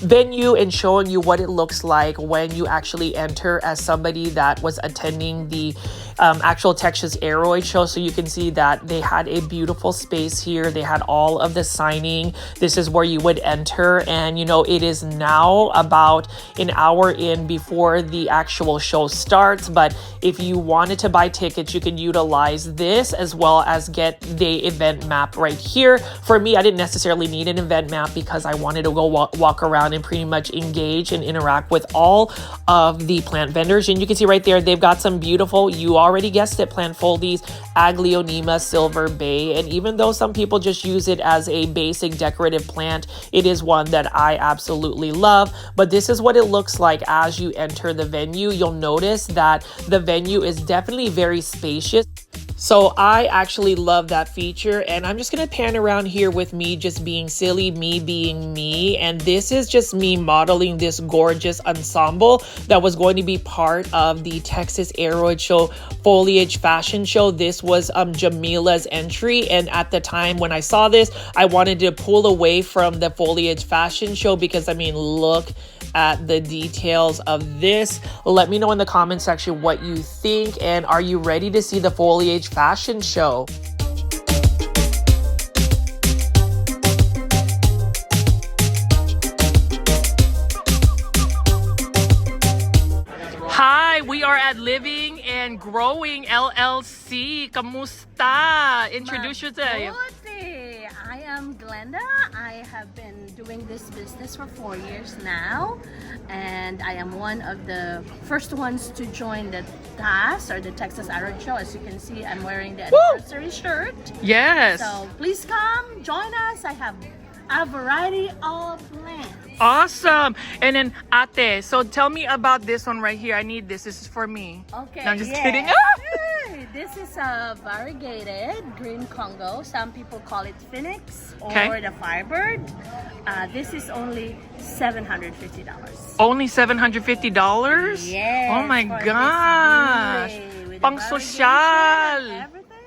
venue and showing you what it looks like when you actually enter as somebody that was attending the actual Texas Aroid Show. So you can see that they had a beautiful space here. They had all of the signing. This is where you would enter, and you know, it is now about an hour in before the actual show starts. But if you wanted to buy tickets, you can utilize this as well as get the event map right here. For me, I didn't necessarily need an event map because I wanted to go walk around and pretty much engage and interact with all of the plant vendors. And you can see right there, they've got some beautiful, you already guessed it, plant foldies, Aglaonema Silver Bay. And even though some people just use it as a basic decorative plant, it is one that I absolutely love. But this is what it looks like as you enter the venue. You'll notice that the venue is definitely very spacious. So I actually love that feature, and I'm just going to pan around here with me just being silly, me being me. And this is just me modeling this gorgeous ensemble that was going to be part of the Texas Aroid Show foliage fashion show. This was Jamila's entry, and at the time when I saw this, I wanted to pull away from the foliage fashion show because, I mean, look at the details of this. Let me know in the comment section what you think, and are you ready to see the foliage fashion show? Hi, we are at Living and Growing LLC. Kamusta? Introduce yourself. I am Glenda. I have been doing this business for 4 years now, and I am one of the first ones to join the TAS, or the Texas Aroid Show. As you can see, I'm wearing the anniversary shirt. Yes. So please come join us. I have a variety of plants. Awesome. And then Ate, so tell me about this one right here. I need this. This is for me. Okay. No, I'm just yes. kidding. This is a variegated green Congo. Some people call it Phoenix or the Firebird. This is only $750. Only $750? Yes. Oh my gosh. Pang social. Everything.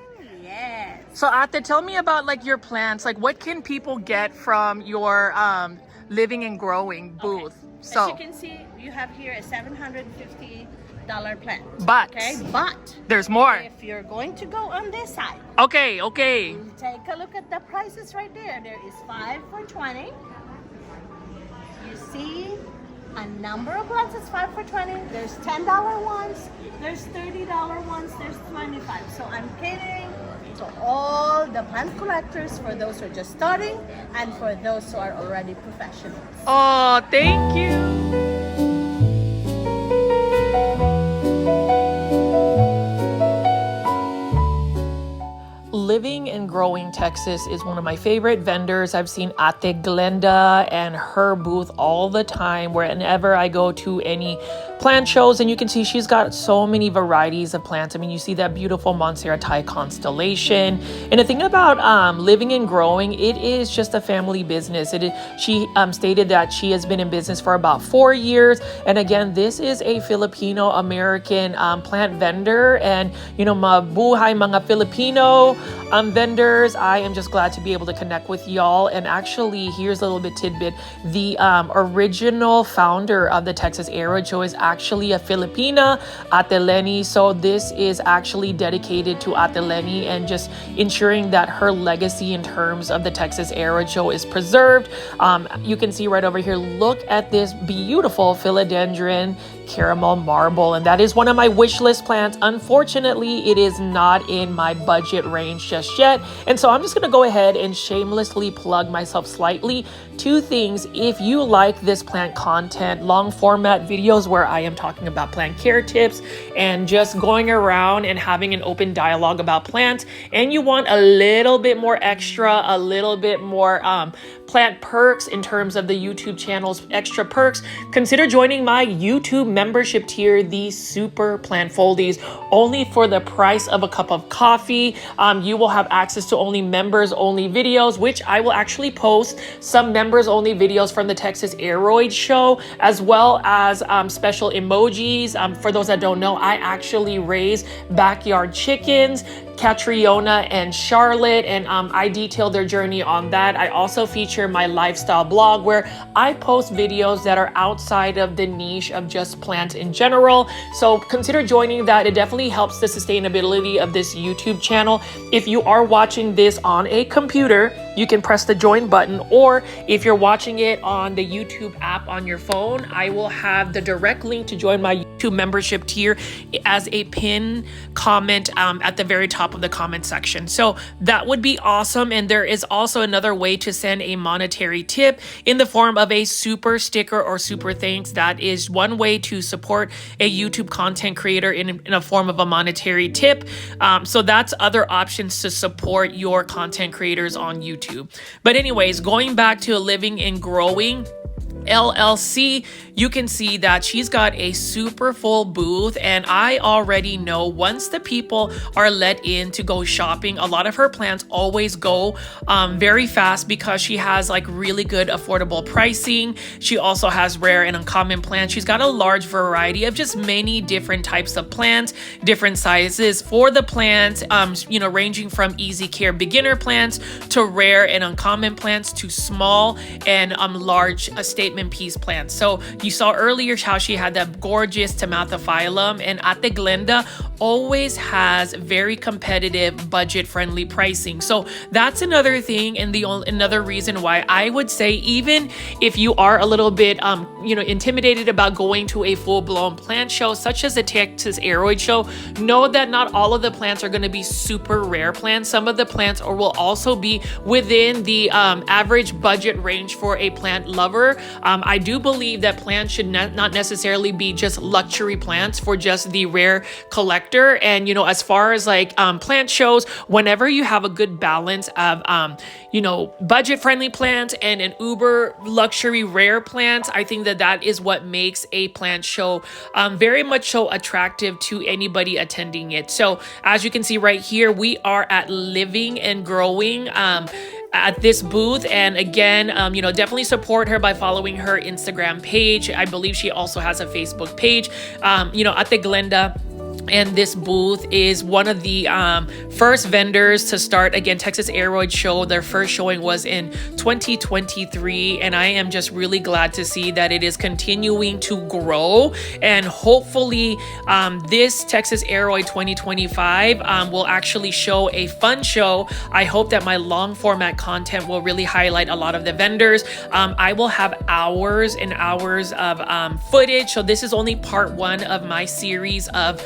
Yes. So Ate, tell me about like your plants. Like what can people get from your Living and Growing booth? Okay. So as you can see, you have here a $750 plant. But there's more. If you're going to go on this side, okay, you take a look at the prices right there. There is 5 for $20. You see a number of plants is 5 for $20. There's $10 ones, there's $30 ones, there's $25. So I'm catering to all the plant collectors, for those who are just starting and for those who are already professionals. Oh, thank you. Living and Growing Texas is one of my favorite vendors. I've seen Ate Glenda and her booth all the time whenever I go to any plant shows, and you can see she's got so many varieties of plants. I mean, you see that beautiful Montserrat constellation. And the thing about Living and Growing, it is just a family business. She stated that she has been in business for about 4 years. And again, this is a Filipino American plant vendor, and mabuhay mga Filipino vendors. I am just glad to be able to connect with y'all. And actually, here's a little bit tidbit. The original founder of the Texas Aroid Show is actually a Filipina, Ate Lenny. So this is actually dedicated to Ate Lenny and just ensuring that her legacy in terms of the Texas Aroid Show is preserved. You can see right over here, look at this beautiful philodendron caramel marble, and that is one of my wish list plants. Unfortunately, it is not in my budget range just yet, and so I'm just going to go ahead and shamelessly plug myself slightly. 2 things: if you like this plant content, long format videos where I am talking about plant care tips and just going around and having an open dialogue about plants, and you want a little bit more extra, a little bit more plant perks in terms of the YouTube channel's extra perks, consider joining my YouTube membership tier, the Super Plant Foldies. Only for the price of a cup of coffee, you will have access to only members only videos, which I will actually post some members only videos from the Texas Aroid Show, as well as special emojis. For those that don't know, I actually raise backyard chickens, Catriona and Charlotte, and I detail their journey on that. I also feature my lifestyle blog where I post videos that are outside of the niche of just plants in general. So consider joining that. It definitely helps the sustainability of this YouTube channel. If you are watching this on a computer, you can press the join button, or if you're watching it on the YouTube app on your phone, I will have the direct link to join my YouTube membership tier as a pin comment at the very top of the comment section. So that would be awesome. And there is also another way to send a monetary tip in the form of a super sticker or super thanks. That is one way to support a YouTube content creator in a form of a monetary tip. So that's other options to support your content creators on YouTube. But anyways, going back to Living and Growing LLC, you can see that she's got a super full booth, and I already know once the people are let in to go shopping, a lot of her plants always go very fast because she has like really good affordable pricing. She also has rare and uncommon plants. She's got a large variety of just many different types of plants, different sizes for the plants, ranging from easy care beginner plants to rare and uncommon plants to small and large statement piece plants. So you saw earlier how she had that gorgeous Tomathophyllum, and Ate Glenda always has very competitive budget friendly pricing. So that's another thing, and another reason why I would say, even if you are a little bit intimidated about going to a full-blown plant show such as the Texas Aroid Show, know that not all of the plants are going to be super rare plants. Some of the plants will also be within the average budget range for a plant lover. I do believe that plants should not necessarily be just luxury plants for just the rare collector. And, as far as like plant shows, whenever you have a good balance of, budget friendly plants and an uber luxury rare plants, I think that is what makes a plant show very much so attractive to anybody attending it. So as you can see right here, we are at Living and Growing at this booth. And again, definitely support her by following her Instagram page. I believe she also has a Facebook page. Ate Glenda and this booth is one of the first vendors to start, again, Texas Aroid Show. Their first showing was in 2023, and I am just really glad to see that it is continuing to grow. And hopefully this Texas Aroid 2025 will actually show a fun show. I hope that my long format content will really highlight a lot of the vendors. I will have hours and hours of footage. So this is only part 1 of my series of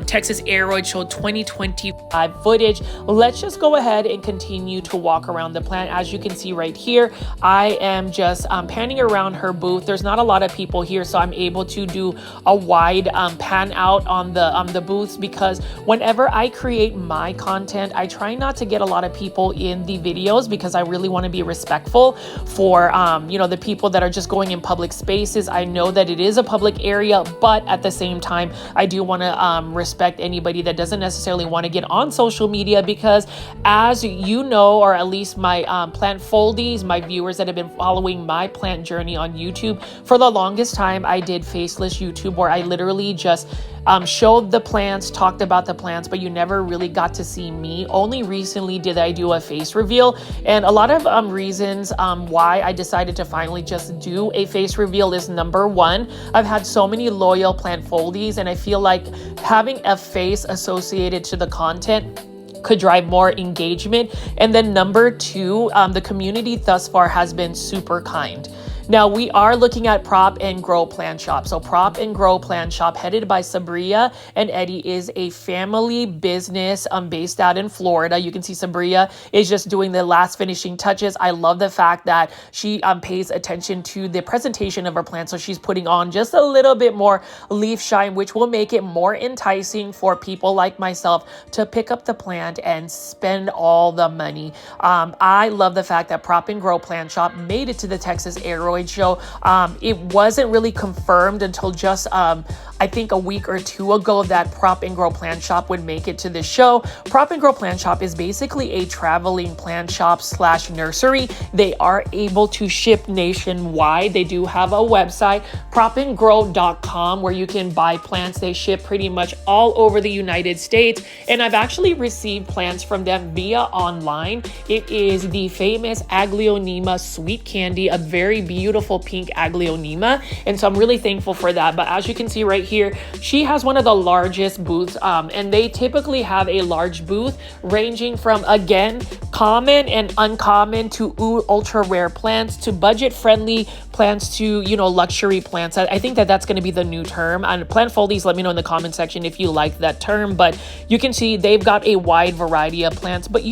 Texas Aroid Show 2025 footage. Let's just go ahead and continue to walk around the plant. As you can see right here, I am just panning around her booth. There's not a lot of people here, so I'm able to do a wide pan out on the booths, because whenever I create my content, I try not to get a lot of people in the videos, because I really want to be respectful for the people that are just going in public spaces. I know that it is a public area, but at the same time, I do want to respect anybody that doesn't necessarily want to get on social media, because as you know, or at least my plant foldies, my viewers that have been following my plant journey on YouTube, for the longest time I did faceless YouTube, where I literally just showed the plants, talked about the plants, but you never really got to see me. Only recently did I do a face reveal, and a lot of reasons why I decided to finally just do a face reveal is, number one, I've had so many loyal plant foldies, and I feel like having a face associated to the content could drive more engagement. And then number two, the community thus far has been super kind. Now we are looking at Prop and Grow Plant Shop. So Prop and Grow Plant Shop, headed by Sabria and Eddie, is a family business based out in Florida. You can see Sabria is just doing the last finishing touches. I love the fact that she pays attention to the presentation of her plant. So she's putting on just a little bit more leaf shine, which will make it more enticing for people like myself to pick up the plant and spend all the money. I love the fact that Prop and Grow Plant Shop made it to the Texas Aroid Show. It wasn't really confirmed until just I think a week or two ago that Prop and Grow Plant Shop would make it to the show. Prop and Grow Plant Shop is basically a traveling plant shop / nursery. They are able to ship nationwide. They do have a website, propandgrow.com, where you can buy plants. They ship pretty much all over the United States, and I've actually received plants from them via online. It is the famous Aglaonema sweet candy, a very beautiful pink Aglaonema, and so I'm really thankful for that. But as you can see right here, she has one of the largest booths, and they typically have a large booth ranging from, again, common and uncommon to ultra rare plants to budget friendly plants to luxury plants. I think that that's going to be the new term. And plant foldies, let me know in the comment section if you like that term. But you can see they've got a wide variety of plants, but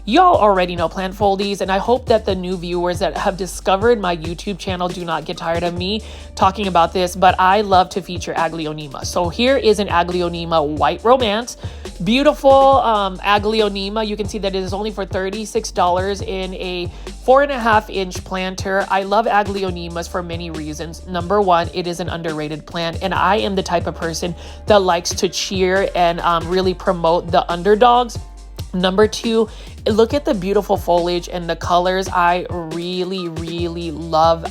y'all already know plant foldies, and I hope that the new viewers that have discovered my YouTube channel do not get tired of me talking about this, but I love to feature Aglaonema. So here is an Aglaonema White Romance. Beautiful Aglaonema. You can see that it is only for $36 in a 4.5 inch planter. I love Aglaonemas for many reasons. Number one, it is an underrated plant, and I am the type of person that likes to cheer and really promote the underdogs. Number two, look at the beautiful foliage and the colors. I really, really love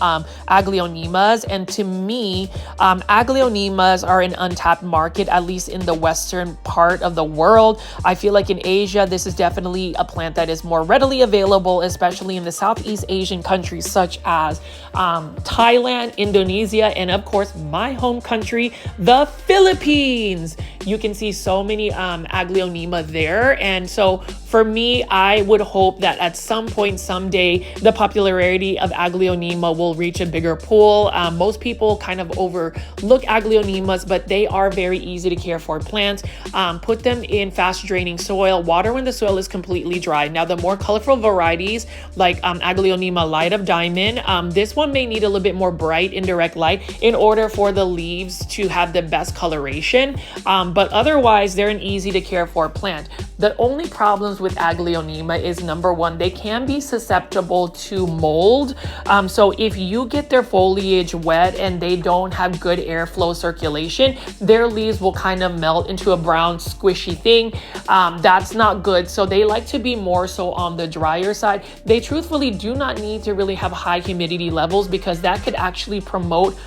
Aglaonemas. And to me, Aglaonemas are an untapped market, at least in the western part of the world. I feel like in Asia, this is definitely a plant that is more readily available, especially in the Southeast Asian countries such as Thailand, Indonesia, and of course, my home country, the Philippines. You can see so many Aglaonema there. And so for me, I would hope that at some point someday the popularity of Aglaonema will reach a bigger pool. Most people kind of overlook Aglaonemas, but they are very easy to care for plants. Put them in fast draining soil, water when the soil is completely dry. Now the more colorful varieties like Aglaonema Light of Diamond, this one may need a little bit more bright indirect light in order for the leaves to have the best coloration. But otherwise they're an easy to care for plant. The only problems with Aglaonema is, number one, they can be susceptible to mold. So if you get their foliage wet and they don't have good airflow circulation, their leaves will kind of melt into a brown squishy thing. That's not good. So they like to be more so on the drier side. They truthfully do not need to really have high humidity levels, because that could actually promote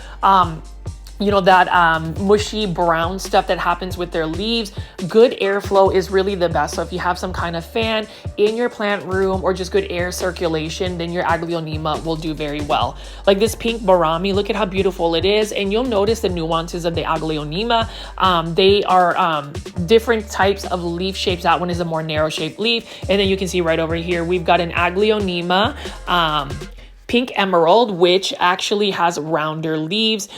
that mushy brown stuff that happens with their leaves. Good airflow is really the best. So if you have some kind of fan in your plant room or just good air circulation, then your Aglaonema will do very well. Like this pink Barami, look at how beautiful it is. And you'll notice the nuances of the Aglaonema. They are different types of leaf shapes. That one is a more narrow shaped leaf. And then you can see right over here, we've got an Aglaonema pink emerald, which actually has rounder leaves.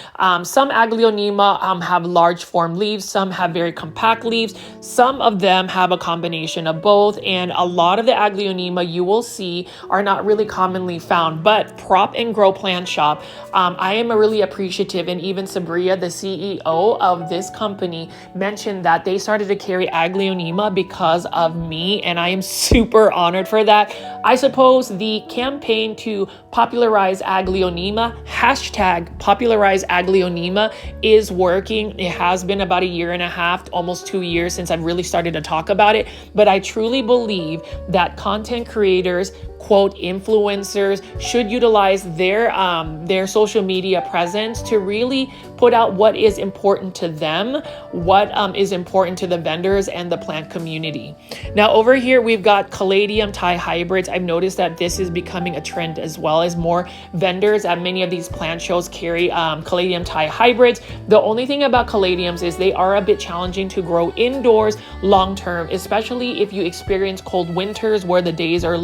Some aglaonema have large form leaves, some have very compact leaves, some of them have a combination of both, and a lot of the aglaonema you will see are not really commonly found. But Prop and Grow Plant Shop, I am really appreciative, and even Sabria, the CEO of this company, mentioned that they started to carry aglaonema because of me, and I am super honored for that. I suppose the campaign to popularize aglaonema, hashtag popularize aglaonema, is working. It has been about 1.5 years, almost 2 years since I've really started to talk about it, but I truly believe that content creators, quote, influencers, should utilize their social media presence to really put out what is important to them, what is important to the vendors and the plant community. Now over here, we've got caladium Thai hybrids. I've noticed that this is becoming a trend as well, as more vendors at many of these plant shows carry caladium Thai hybrids. The only thing about caladiums is they are a bit challenging to grow indoors long term, especially if you experience cold winters where the days are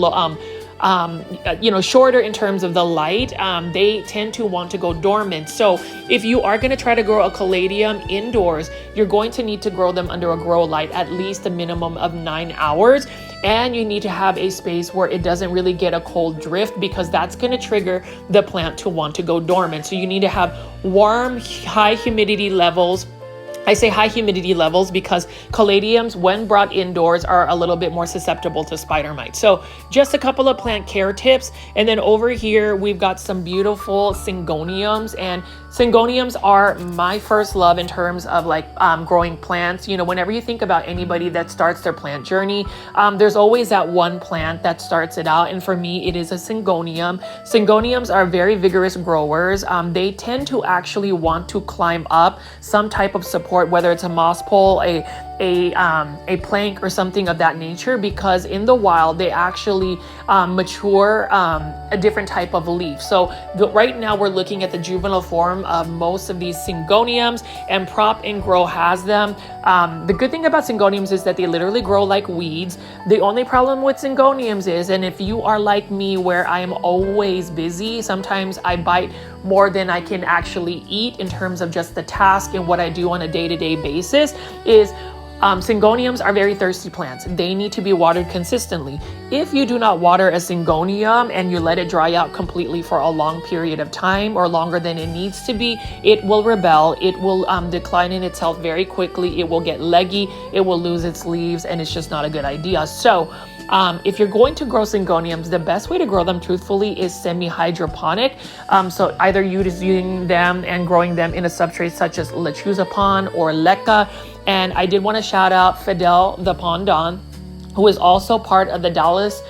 shorter in terms of the light. They tend to want to go dormant. So if you are going to try to grow a caladium indoors, you're going to need to grow them under a grow light at least a minimum of 9 hours. And you need to have a space where it doesn't really get a cold drift, because that's going to trigger the plant to want to go dormant. So you need to have warm, high humidity levels. I say high humidity levels because caladiums, when brought indoors, are a little bit more susceptible to spider mites. So just a couple of plant care tips. And then over here, we've got some beautiful syngoniums, and syngoniums are my first love in terms of growing plants. You know, whenever you think about anybody that starts their plant journey, there's always that one plant that starts it out. And for me, it is a syngonium. Syngoniums are very vigorous growers. They tend to actually want to climb up some type of support, whether it's a moss pole, a plank, or something of that nature, because in the wild they actually mature a different type of leaf. So right now we're looking at the juvenile form of most of these syngoniums, and Prop and Grow has them. The good thing about syngoniums is that they literally grow like weeds. The only problem with syngoniums is, and if you are like me where I am always busy, sometimes I bite more than I can actually eat in terms of just the task and what I do on a day-to-day basis, is syngoniums are very thirsty plants. They need to be watered consistently. If you do not water a syngonium and you let it dry out completely for a long period of time, or longer than it needs to be, it will rebel. It will decline in itself very quickly. It will get leggy. It will lose its leaves, and it's just not a good idea. So if you're going to grow syngoniums, the best way to grow them truthfully is semi-hydroponic. So either using them and growing them in a substrate such as lechuzapon or leca. And I did want to shout out Fidel the Pondon, who is also part of the Dallas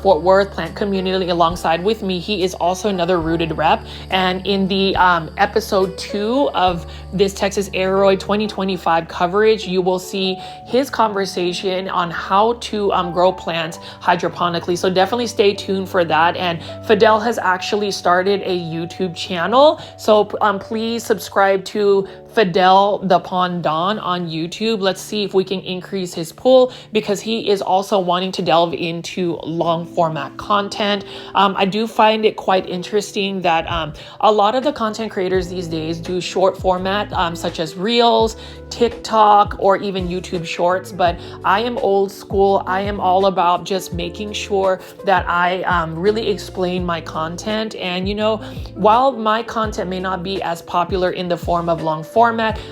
Fort Worth plant community alongside with me. He is also another Rooted rep. And in the episode 2 of this Texas Aroid 2025 coverage, you will see his conversation on how to grow plants hydroponically. So definitely stay tuned for that. And Fidel has actually started a YouTube channel. So please subscribe to Fidel the Pondon on YouTube. Let's see if we can increase his pool, because he is also wanting to delve into long format content. I do find it quite interesting that a lot of the content creators these days do short format, such as Reels, TikTok, or even YouTube Shorts. But I am old school. I am all about just making sure that I really explain my content. And, you know, while my content may not be as popular in the form of long format,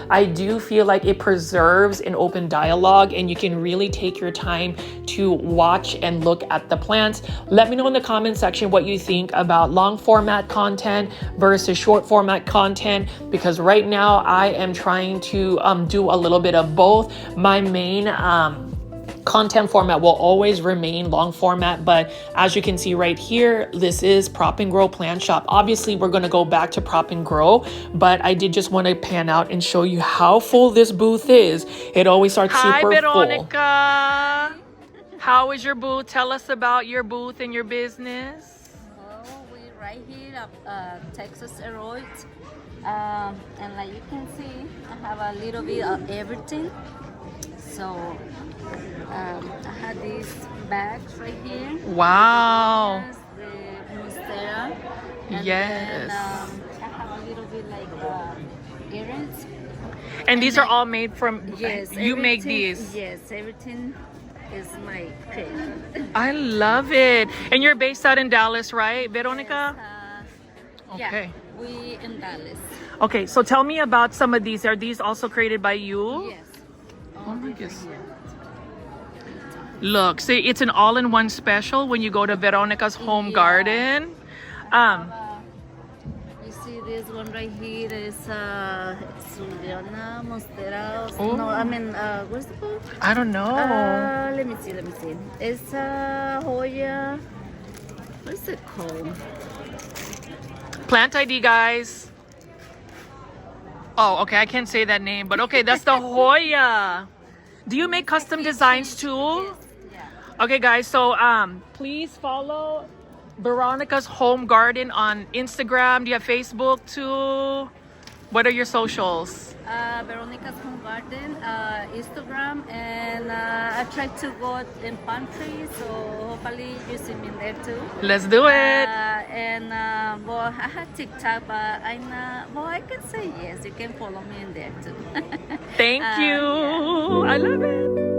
I do feel like it preserves an open dialogue, and you can really take your time to watch and look at the plants. Let me know in the comment section what you think about long format content versus short format content, because right now I am trying to do a little bit of both. My main content format will always remain long format, but as you can see right here, this is Prop and Grow Plant Shop. Obviously, we're going to go back to Prop and Grow, but I did just want to pan out and show you how full this booth is. It always starts super full. Hi, Veronica. How is your booth? Tell us about your booth and your business. Well, we're right here at Texas Aroid. And like you can see, I have a little bit of everything. So I had these bags right here. Wow. The monstera. And Yes. then, I have a little bit like earrings. And these are all made from, Yes. you make everything- these. Yes, everything is my creation. I love it. And you're based out in Dallas, right, Veronica? Okay. Yeah, we in Dallas. Okay, so tell me about some of these. Are these also created by you? Yes. Oh my goodness. Look, see, it's an all-in-one special when you go to Veronica's home garden. You see this one right here is Juliana Monstera. Oh. No, I mean, what's it called? I don't know. Let me see. It's Hoya. What's it called? Plant ID, guys. Oh, okay, I can't say that name, but okay, that's the Hoya. Do you make custom designs too? Yes. Yeah. Okay, guys, so please follow Veronica's Home Garden on Instagram. Do you have Facebook too? What are your socials? Veronica's Home Garden, Instagram, and I try to go in pantry, so hopefully you see me there too. Let's do it. Well, I have TikTok, but I can say yes. You can follow me in there too. Thank you. Yeah. I love it.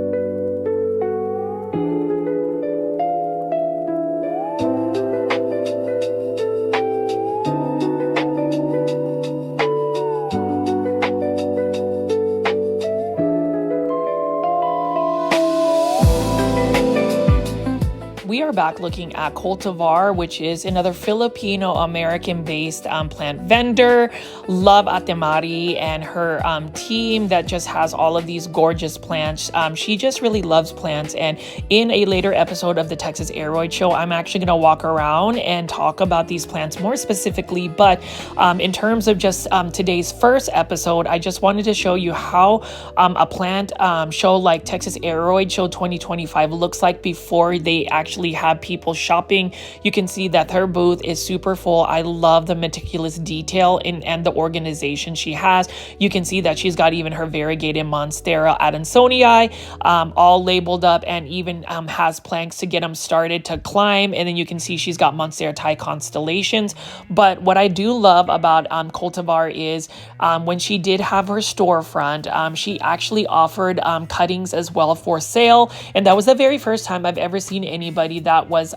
We are back looking at Cultivar, which is another Filipino-American based plant vendor. Love Atemari and her team that just has all of these gorgeous plants. She just really loves plants. And in a later episode of the Texas Aroid Show, I'm actually going to walk around and talk about these plants more specifically. But in terms of just today's first episode, I just wanted to show you how a plant show like Texas Aroid Show 2025 looks like before they actually have people shopping. You can see that her booth is super full. I love the meticulous detail and the organization she has. You can see that she's got even her variegated Monstera Adansonii all labeled up, and even has planks to get them started to climb. And then you can see she's got Monstera Thai constellations. But what I do love about Cultivar is when she did have her storefront, she actually offered cuttings as well for sale. And that was the very first time I've ever seen anybody that was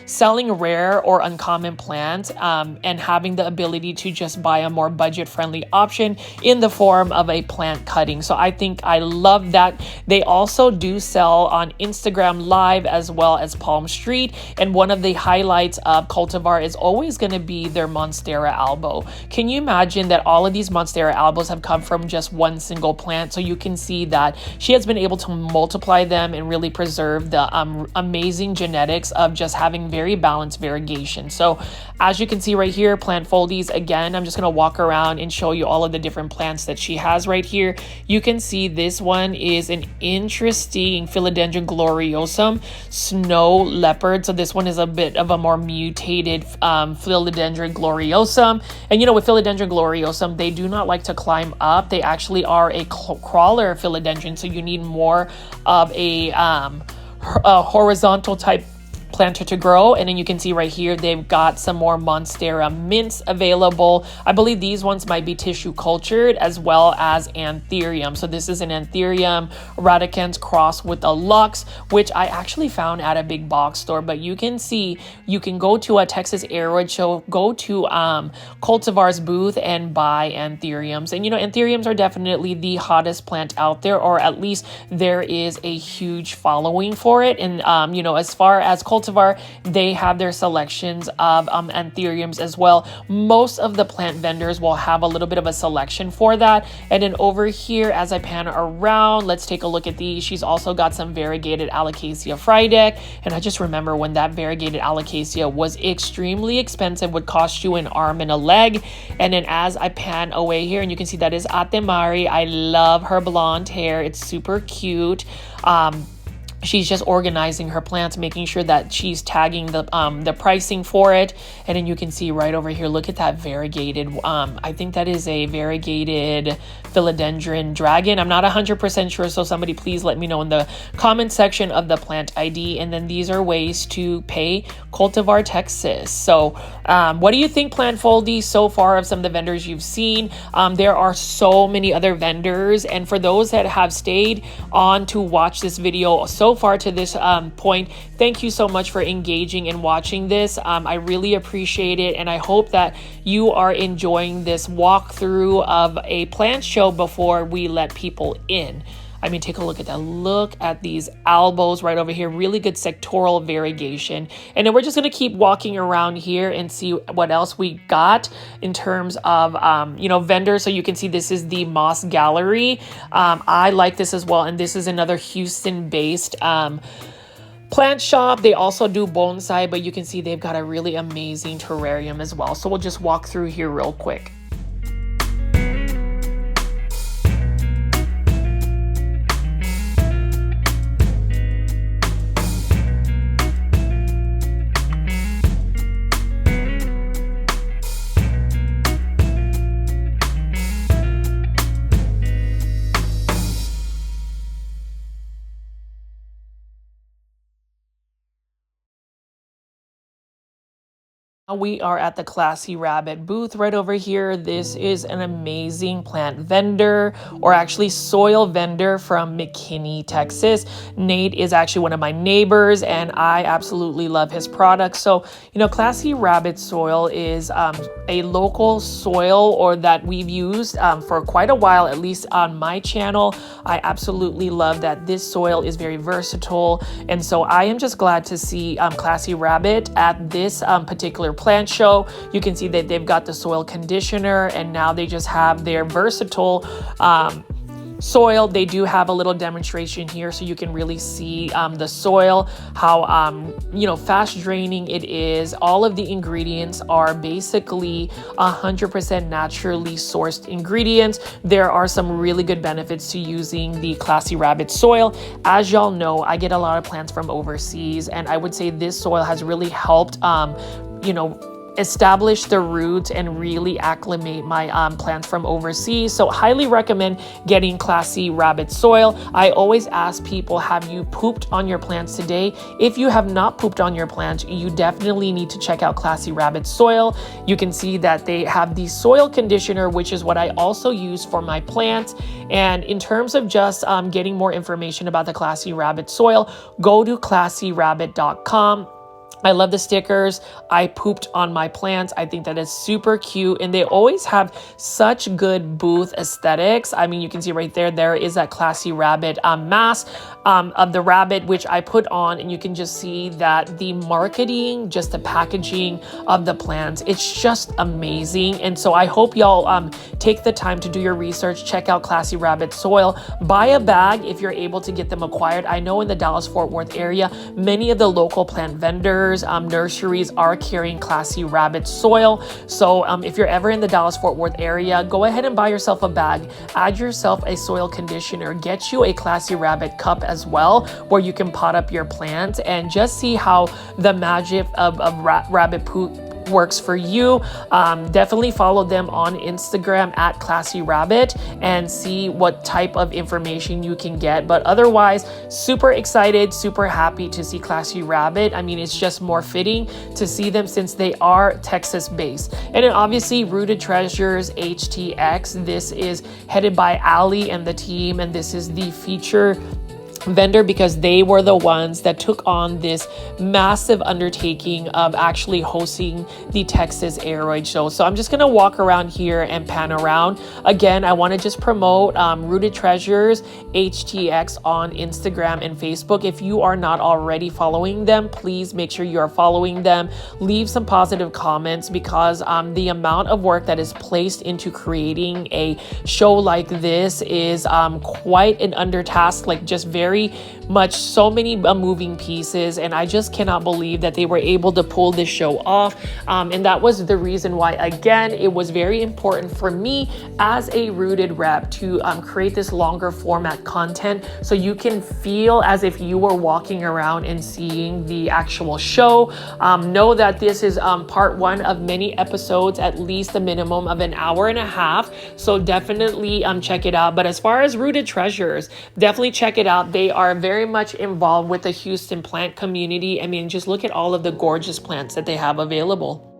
selling rare or uncommon plants and having the ability to just buy a more budget-friendly option in the form of a plant cutting. So I think I love that. They also do sell on Instagram Live as well as Palm Street. And one of the highlights of Cultivar is always going to be their Monstera albo. Can you imagine that all of these Monstera albos have come from just one single plant? So you can see that she has been able to multiply them and really preserve the amazing genetics of just having very balanced variegation. So as you can see right here, plant foldies, again, I'm just going to walk around and show you all of the different plants that she has right here. You can see this one is an interesting Philodendron gloriosum snow leopard. So this one is a bit of a more mutated Philodendron gloriosum. And you know, with Philodendron gloriosum, they do not like to climb up. They actually are a crawler philodendron. So you need more of a horizontal type planter to grow. And then you can see right here, they've got some more Monstera mints available. I believe these ones might be tissue cultured as well as Anthurium. So this is an Anthurium radicans cross with a Lux, which I actually found at a big box store. But you can see, you can go to a Texas Aroid Show, go to Cultivar's booth and buy Anthuriums. And you know, Anthuriums are definitely the hottest plant out there, or at least there is a huge following for it. And you know, as far as Cultivar, they have their selections of Anthuriums as well. Most of the plant vendors will have a little bit of a selection for that. And then over here, as I pan around, let's take a look at these. She's also got some variegated Alocasia Frydek. And I just remember when that variegated Alocasia was extremely expensive, would cost you an arm and a leg. And then as I pan away here, and you can see that is Atemari. I love her blonde hair. It's super cute. she's just organizing her plants, making sure that she's tagging the pricing for it. And then you can see right over here, look at that variegated. I think that is a variegated philodendron dragon. I'm not 100% sure, so somebody please let me know in the comment section of the plant ID. And then these are ways to pay Cultivar Texas. So what do you think, Plant Foldy, so far of some of the vendors you've seen? There are so many other vendors, and for those that have stayed on to watch this video so far to this point, thank you so much for engaging and watching this. I really appreciate it, and I hope that you are enjoying this walkthrough of a plant show before we let people in. I mean, take a look at that. Look at these elbows right over here. Really good sectoral variegation. And then we're just going to keep walking around here and see what else we got in terms of, you know, vendors. So you can see this is the Moss Gallery. I like this as well. And this is another Houston-based plant shop. They also do bonsai, but you can see they've got a really amazing terrarium as well. So we'll just walk through here real quick. We are at the Classy Rabbit booth right over here. This is an amazing plant vendor, or actually soil vendor from McKinney, Texas. Nate is actually one of my neighbors, and I absolutely love his products. So, you know, Classy Rabbit soil is a local soil, or that we've used for quite a while, at least on my channel. I absolutely love that this soil is very versatile. And so I am just glad to see Classy Rabbit at this particular plant show. You can see that they've got the soil conditioner, and now they just have their versatile soil. They do have a little demonstration here, so you can really see the soil, how you know, fast draining it is. All of the ingredients are basically 100% naturally sourced ingredients. There are some really good benefits to using the Classy Rabbit soil. As y'all know, I get a lot of plants from overseas, and I would say this soil has really helped you know, establish the roots and really acclimate my plants from overseas. So highly recommend getting Classy Rabbit soil. I always ask people, have you pooped on your plants today? If you have not pooped on your plants, you definitely need to check out Classy Rabbit soil. You can see that they have the soil conditioner, which is what I also use for my plants. And in terms of just getting more information about the Classy Rabbit soil, go to classyrabbit.com. I love the stickers. I pooped on my plants. I think that is super cute, and they always have such good booth aesthetics. I mean, you can see right there, there is that Classy Rabbit mask of the rabbit, which I put on, and you can just see that the marketing, just the packaging of the plants, it's just amazing. And so I hope y'all take the time to do your research, check out Classy Rabbit soil, buy a bag if you're able to get them acquired. I know in the Dallas-Fort Worth area, many of the local plant vendors, nurseries are carrying Classy Rabbit soil. So if you're ever in the Dallas-Fort Worth area, go ahead and buy yourself a bag, add yourself a soil conditioner, get you a Classy Rabbit cup as well, where you can pot up your plants, and just see how the magic of rabbit poop works for you. Definitely follow them on Instagram at Classy Rabbit and see what type of information you can get. But otherwise, super excited, super happy to see Classy Rabbit. I mean, it's just more fitting to see them since they are Texas based. And then obviously Rooted Treasures HTX. This is headed by Ali and the team, and this is the feature vendor because they were the ones that took on this massive undertaking of actually hosting the Texas Aroid Show. So I'm just going to walk around here and pan around. Again, I want to just promote Rooted Treasures HTX on Instagram and Facebook. If you are not already following them, please make sure you are following them. Leave some positive comments, because the amount of work that is placed into creating a show like this is quite an undertask, like just very very much so many moving pieces, and I just cannot believe that they were able to pull this show off. And that was the reason why, again, it was very important for me as a Rooted rep to create this longer format content so you can feel as if you were walking around and seeing the actual show. Know that this is part one of many episodes, at least a minimum of an hour and a half. So definitely check it out. But as far as Rooted Treasures, definitely check it out. They are very much involved with the Houston plant community. I mean, just look at all of the gorgeous plants that they have available.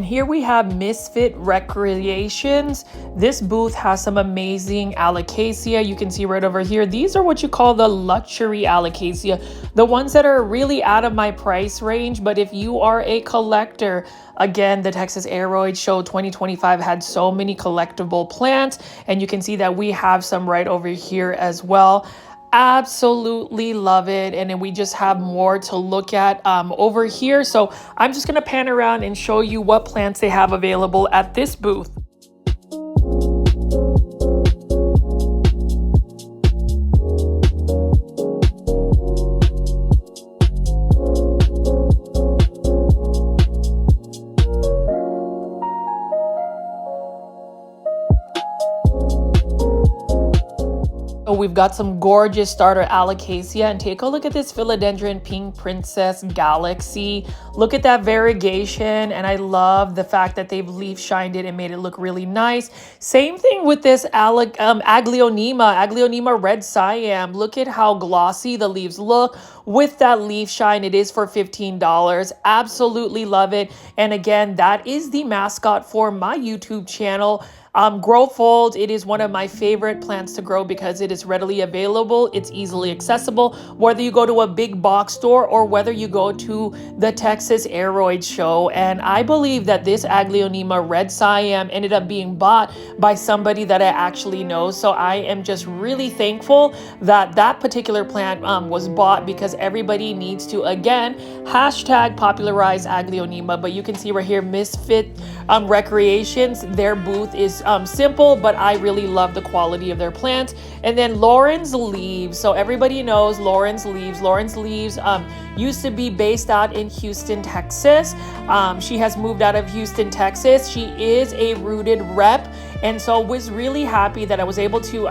Here we have Misfit Recreations. This booth has some amazing alocasia. You can see right over here. These are what you call the luxury alocasia, the ones that are really out of my price range. But if you are a collector, again, the Texas Aroid Show 2025 had so many collectible plants, and you can see that we have some right over here as well. Absolutely love it. And then we just have more to look at over here. So I'm just going to pan around and show you what plants they have available at this booth. So we've got some gorgeous starter alocasia, and take a look at this philodendron pink princess galaxy. Look at that variegation, and I love the fact that they've leaf shined it and made it look really nice. Same thing with this Aglaonema red siam. Look at how glossy the leaves look with that leaf shine. It is for $15. Absolutely love it. And again, that is the mascot for my YouTube channel. Grow Fold, it is one of my favorite plants to grow because it is readily available. It's easily accessible, whether you go to a big box store or whether you go to the Texas Aroid Show. And I believe that this Aglaonema red siam ended up being bought by somebody that I actually know. So I am just really thankful that that particular plant was bought, because everybody needs to, again, hashtag popularize Aglaonema. But you can see right here, Misfit Recreations, their booth is simple, but I really love the quality of their plants. And then Lauren's Leaves. So everybody knows Lauren's Leaves. Lauren's Leaves used to be based out in Houston, Texas. She has moved out of Houston, Texas. She is a Rooted rep. And so was really happy that I was able to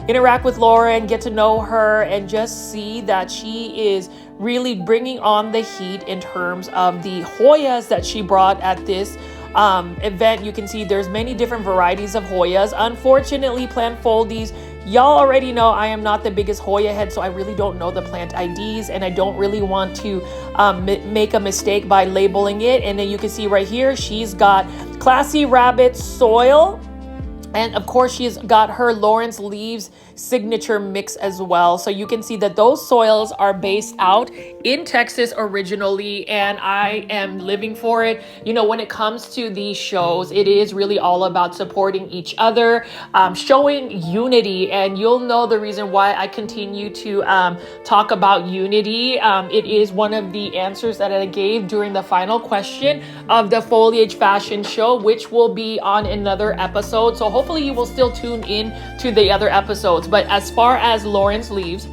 interact with Lauren, get to know her, and just see that she is really bringing on the heat in terms of the Hoyas that she brought at this event. You can see there's many different varieties of Hoyas. Unfortunately, plant foldies, y'all already know I am not the biggest Hoya head, so I really don't know the plant IDs, and I don't really want to make a mistake by labeling it. And then you can see right here, she's got Classy Rabbit Soil. And of course, she's got her Lauren's Leaves signature mix as well. So you can see that those soils are based out in Texas originally, and I am living for it. You know, when it comes to these shows, it is really all about supporting each other, showing unity. And you'll know the reason why I continue to talk about unity. It is one of the answers that I gave during the final question of the Foliage Fashion Show, which will be on another episode. So hopefully you will still tune in to the other episodes. But as far as Lauren's Leaves,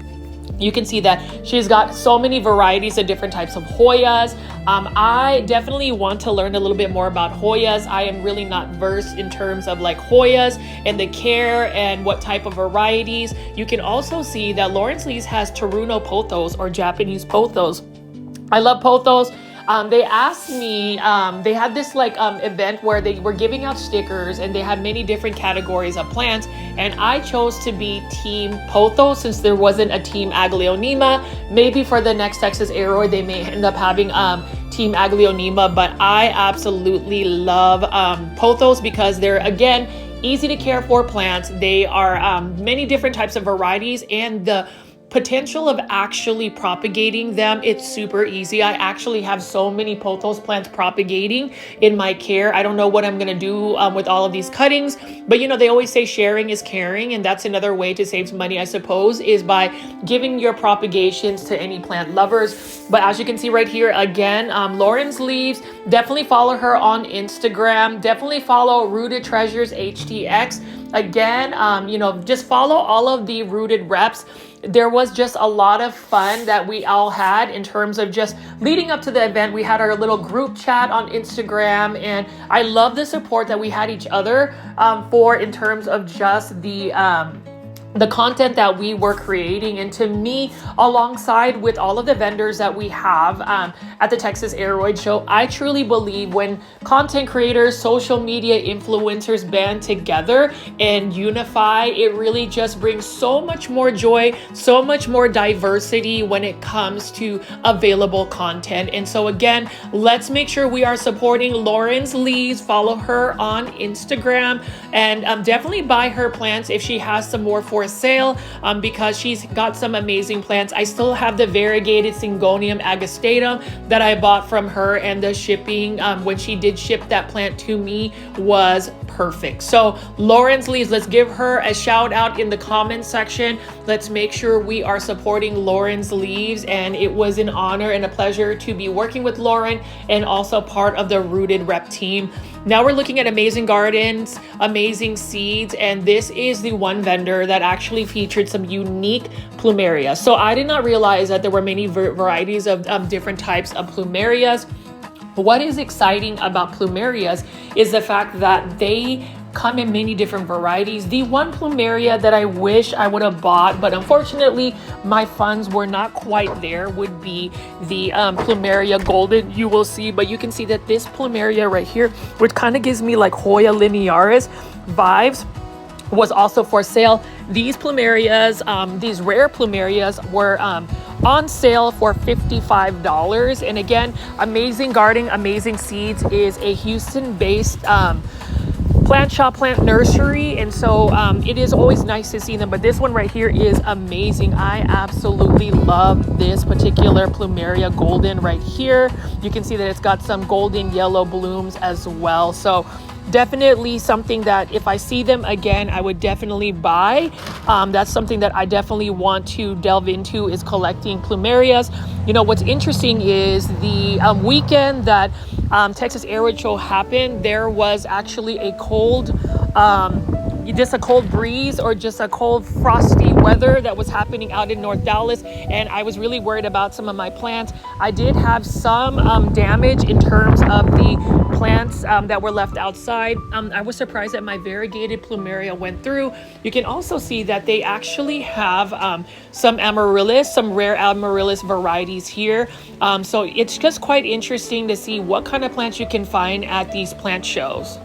you can see that she's got so many varieties of different types of Hoyas. I definitely want to learn a little bit more about Hoyas. I am really not versed in terms of like Hoyas and the care and what type of varieties. You can also see that Lauren's Leaves has Teruno pothos, or Japanese pothos. I love pothos. they asked me, they had this like event where they were giving out stickers and they had many different categories of plants, and I chose to be Team Pothos since there wasn't a Team Aglaonema. Maybe for the next Texas Aroid they may end up having Team Aglaonema, but I absolutely love Pothos because they're, again, easy to care for plants. They are many different types of varieties, and the potential of actually propagating them, it's super easy. I actually have so many pothos plants propagating in my care. I don't know what I'm gonna do with all of these cuttings, but you know, they always say sharing is caring, and that's another way to save money, I suppose, is by giving your propagations to any plant lovers. But as you can see right here, again, Lauren's leaves, definitely follow her on Instagram. Definitely follow Rooted Treasures HTX. Again, you know, just follow all of the Rooted reps. There was just a lot of fun that we all had in terms of just leading up to the event. We had our little group chat on Instagram, and I love the support that we had each other for in terms of just the content that we were creating. And to me, alongside with all of the vendors that we have at the Texas Aroid Show, I truly believe when content creators, social media influencers band together and unify, it really just brings so much more joy, so much more diversity when it comes to available content. And so again, let's make sure we are supporting Lauren's leaves. Follow her on Instagram, and definitely buy her plants if she has some more for sale, because she's got some amazing plants. I still have the variegated Syngonium agastatum that I bought from her, and the shipping when she did ship that plant to me was perfect. So Lauren's leaves, let's give her a shout out in the comment section. Let's make sure we are supporting Lauren's leaves, and it was an honor and a pleasure to be working with Lauren and also part of the Rooted Rep team. Now we're looking at Amazing Gardens, Amazing Seeds, and this is the one vendor that actually featured some unique plumerias. So I did not realize that there were many varieties of different types of plumerias. What is exciting about plumerias is the fact that they come in many different varieties. The one plumeria that I wish I would have bought, but unfortunately my funds were not quite there, would be the plumeria golden. You will see, but you can see that this plumeria right here, which kind of gives me like Hoya linearis vibes, was also for sale. These plumerias, these rare plumerias were on sale for $55. And again, Amazing Gardening, Amazing Seeds is a Houston-based plant shop, plant nursery, and so it is always nice to see them. But this one right here is amazing. I absolutely love this particular plumeria golden right here. You can see that it's got some golden yellow blooms as well. So definitely something that if I see them again, I would definitely buy. That's something that I definitely want to delve into, is collecting plumerias. You know, what's interesting is the weekend that Texas Aroid Show happened, there was actually a cold, just a cold breeze or just a cold frosty weather that was happening out in North Dallas, and I was really worried about some of my plants. I did have some damage in terms of the plants that were left outside. I was surprised that my variegated plumeria went through. You can also see that they actually have some amaryllis, some rare amaryllis varieties here. So it's just quite interesting to see what kind of plants you can find at these plant shows.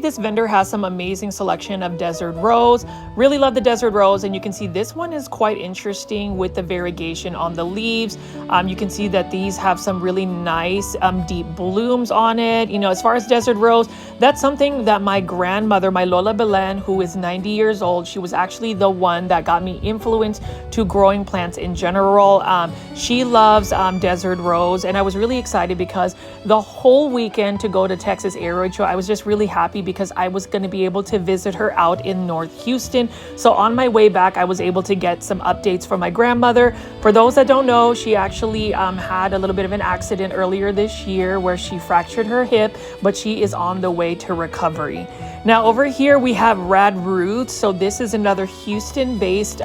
This vendor has some amazing selection of desert rose. Really love the desert rose, and you can see this one is quite interesting with the variegation on the leaves. You can see that these have some really nice deep blooms on it. You know, as far as desert rose, that's something that my grandmother, my Lola Belen, who is 90 years old, she was actually the one that got me influenced to growing plants in general. She loves desert rose, and I was really excited because the whole weekend to go to Texas Aroid Show, I was just really happy because I was going to be able to visit her out in North Houston. So on my way back, I was able to get some updates from my grandmother. For those that don't know, she actually had a little bit of an accident earlier this year where she fractured her hip, but she is on the way to recovery. Now over here we have Rad Roots. So this is another Houston-based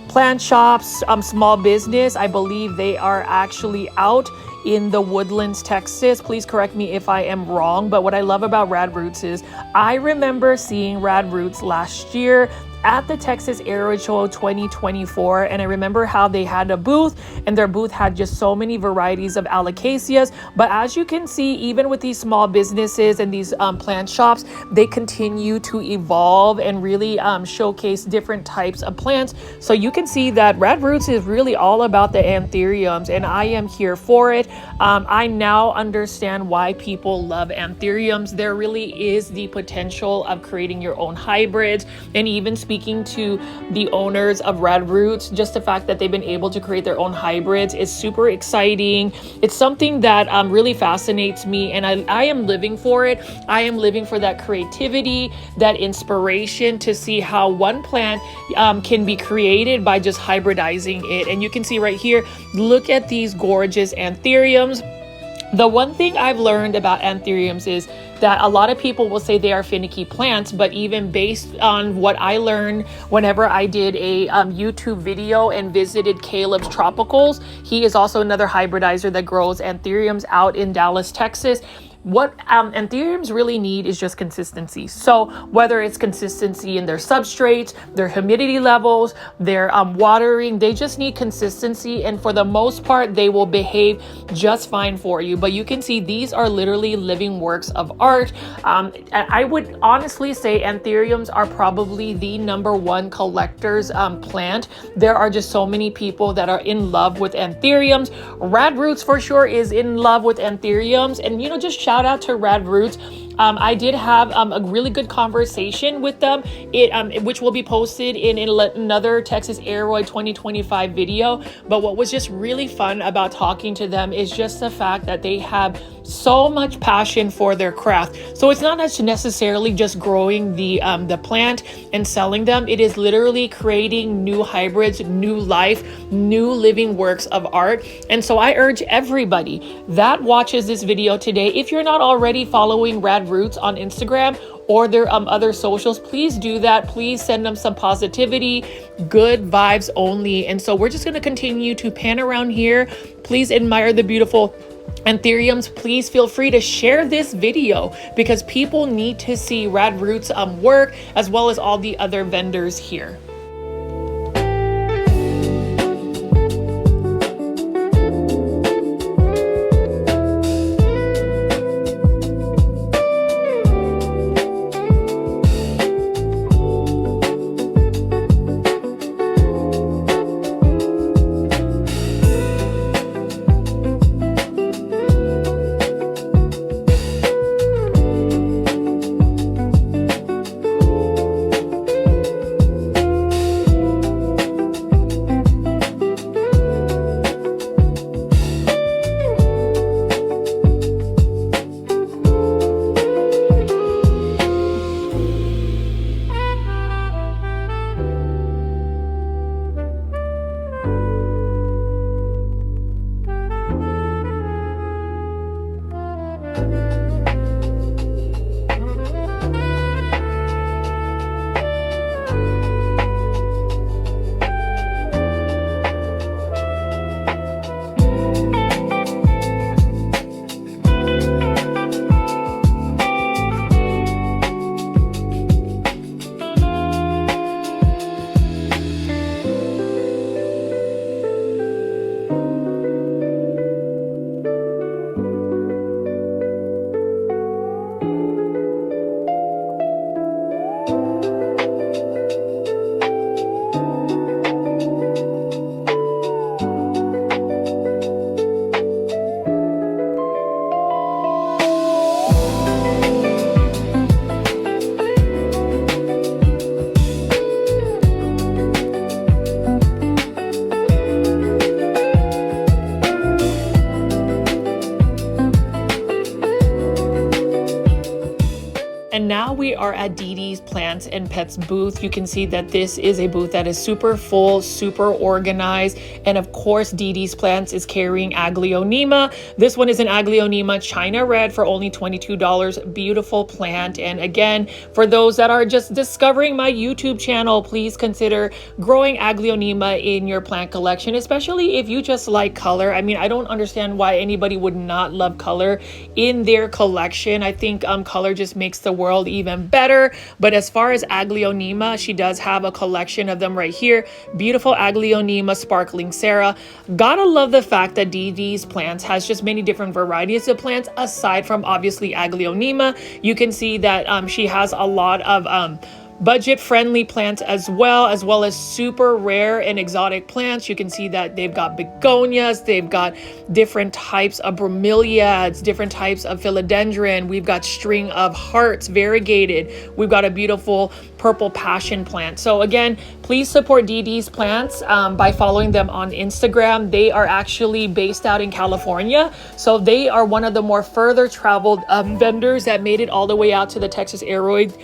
plant shops, small business. I believe they are actually out in the Woodlands, Texas. Please correct me if I am wrong, but what I love about Rad Roots is I remember seeing Rad Roots last year at the Texas Aroid Show 2024, and I remember how they had a booth, and their booth had just so many varieties of alocasias. But as you can see, even with these small businesses and these plant shops, they continue to evolve and really showcase different types of plants. So you can see that Rad Roots is really all about the anthuriums, and I am here for it. I now understand why people love anthuriums. There really is the potential of creating your own hybrids, and even speaking to the owners of Rad Roots, just the fact that they've been able to create their own hybrids is super exciting. It's something that really fascinates me, and I am living for it. I am living for that creativity, that inspiration to see how one plant can be created by just hybridizing it. And you can see right here, look at these gorgeous anthuriums. The one thing I've learned about anthuriums is that a lot of people will say they are finicky plants, but even based on what I learned whenever I did a YouTube video and visited Caleb's Tropicals, he is also another hybridizer that grows anthuriums out in Dallas, Texas. What anthuriums really need is just consistency. So whether it's consistency in their substrates, their humidity levels, their watering, they just need consistency. And for the most part, they will behave just fine for you. But you can see these are literally living works of art. I would honestly say anthuriums are probably the #1 collector's plant. There are just so many people that are in love with anthuriums. Rad Roots for sure is in love with anthuriums. And, you know, just shout out to Rad Roots. I did have a really good conversation with them, which will be posted in another Texas Aroid 2025 video. But what was just really fun about talking to them is just the fact that they have so much passion for their craft. So it's not necessarily just growing the plant and selling them. It is literally creating new hybrids, new life, new living works of art. And so I urge everybody that watches this video today, if you're not already following Rad Roots on Instagram or their other socials, please do that. Please send them some positivity, good vibes only. And so we're just going to continue to pan around here. Please admire the beautiful anthuriums. Please feel free to share this video because people need to see Rad Roots work, as well as all the other vendors here. And now we are at Dee Dee's Dee's Plants and Pets booth. You can see that this is a booth that is super full, super organized. And of course, Dee's Plants is carrying Aglaonema. This one is an Aglaonema China Red for only $22. Beautiful plant. And again, for those that are just discovering my YouTube channel, please consider growing Aglaonema in your plant collection, especially if you just like color. I mean, I don't understand why anybody would not love color in their collection. I think color just makes the world even better. But as far as Aglaonema, she does have a collection of them right here. Beautiful Aglaonema Sparkling Sarah. Gotta love the fact that Dee's Plants has just many different varieties of plants aside from obviously Aglaonema. You can see that she has a lot of budget-friendly plants as well as super rare and exotic plants. You can see that they've got begonias, they've got different types of bromeliads, different types of philodendron. We've got string of hearts, variegated. We've got a beautiful purple passion plant. So again, please support Dee's Plants by following them on Instagram. They are actually based out in California. So they are one of the more further traveled vendors that made it all the way out to the Texas Aroid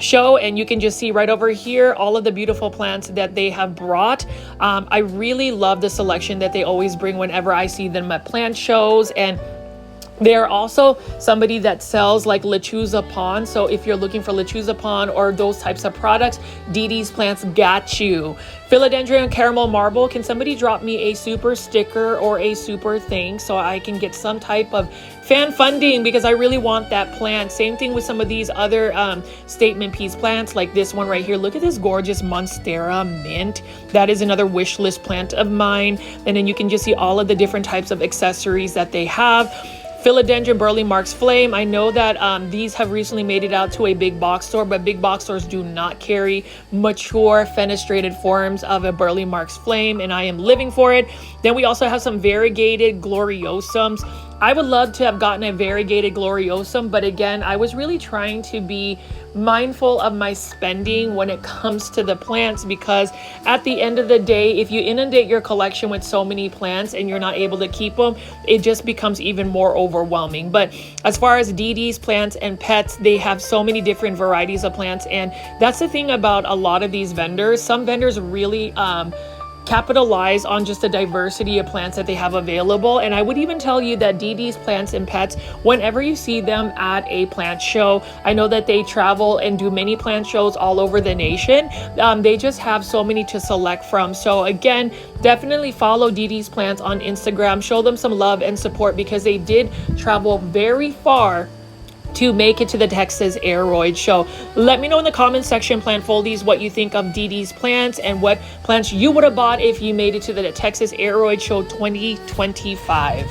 show, and you can just see right over here all of the beautiful plants that they have brought. I really love the selection that they always bring whenever I see them at plant shows. And they are also somebody that sells like lechuza pond. So if you're looking for lechuza pond or those types of products, Dee's Plants got you. Philodendron caramel marble. Can somebody drop me a super sticker or a super thing so I can get some type of fan funding, because I really want that plant. Same thing with some of these other statement piece plants like this one right here. Look at this gorgeous Monstera mint. That is another wish list plant of mine. And then you can just see all of the different types of accessories that they have. Philodendron Burley Marks Flame. I know that these have recently made it out to a big box store, but big box stores do not carry mature fenestrated forms of a Burley Marks Flame, and I am living for it. Then we also have some variegated gloriosums. I would love to have gotten a variegated gloriosum, but again, I was really trying to be mindful of my spending when it comes to the plants, because at the end of the day, if you inundate your collection with so many plants and you're not able to keep them, it just becomes even more overwhelming. But as far as Dee's Plants and Pets, they have so many different varieties of plants, and that's the thing about a lot of these vendors. Some vendors really capitalize on just the diversity of plants that they have available. And I would even tell you that Dee's Plants and Pets, whenever you see them at a plant show, I know that they travel and do many plant shows all over the nation. They just have so many to select from. So again, definitely follow Dee's Plants on Instagram. Show them some love and support, because they did travel very far to make it to the Texas Aroid Show. Let me know in the comment section, plant foldies, what you think of Dee's Plants and what plants you would have bought if you made it to the Texas Aroid Show 2025.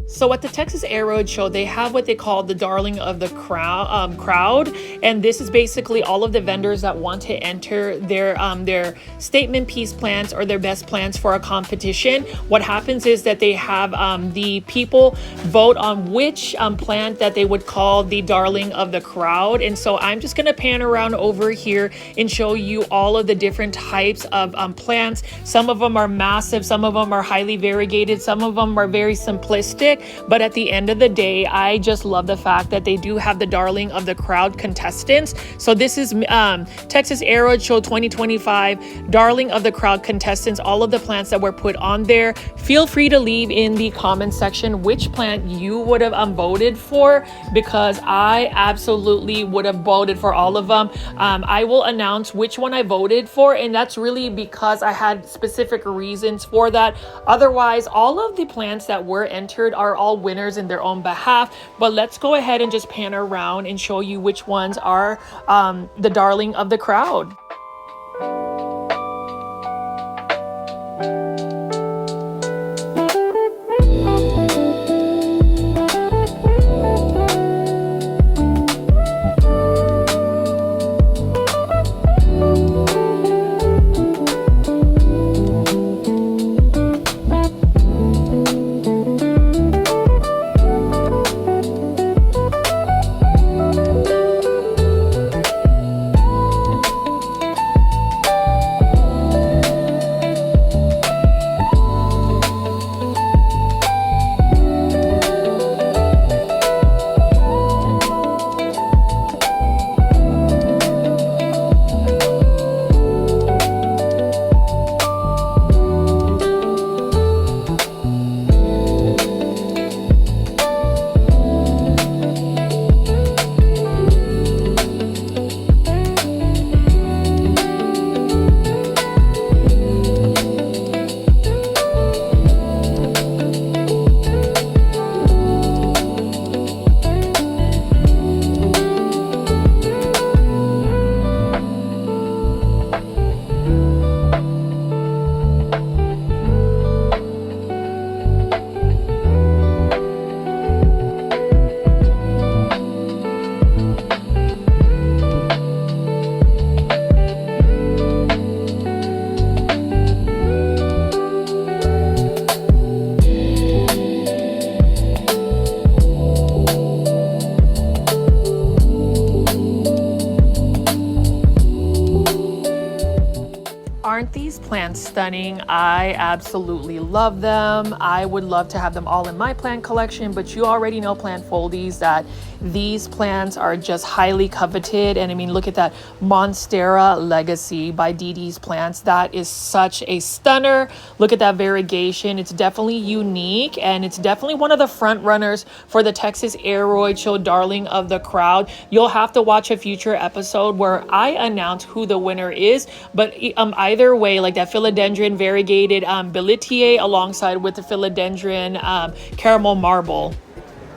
So So at the Texas Aroid Show, they have what they call the Darling of the crowd, and this is basically all of the vendors that want to enter their statement piece plants or their best plants for a competition. What happens is that they have the people vote on which plant that they would call the Darling of the crowd. And so I'm just gonna pan around over here and show you all of the different types of plants. Some of them are massive, some of them are highly variegated, some of them are very simplistic, but at the end of the day, I just love the fact that they do have the Darling of the crowd contestants. So this is Texas Aroid Show 2025 Darling of the crowd contestants, all of the plants that were put on there. Feel free to leave in the comment section which plant you would have voted for, because I absolutely would have voted for all of them. I will announce which one I voted for, and that's really because I had specific reasons for that. Otherwise, all of the plants that were entered are all winners in their own behalf. But let's go ahead and just pan around and show you which ones are the Darling of the crowd. Aren't these plants stunning? I absolutely love them. I would love to have them all in my plant collection, but you already know, plant foldies, that these plants are just highly coveted. And I mean, look at that Monstera Legacy by DD's Plants. That is such a stunner. Look at that variegation. It's definitely unique, and it's definitely one of the front runners for the Texas Aroid Show Darling of the crowd. You'll have to watch a future episode where I announce who the winner is, but either way, like that Philodendron Variegated Billetier alongside with the Philodendron Caramel Marble.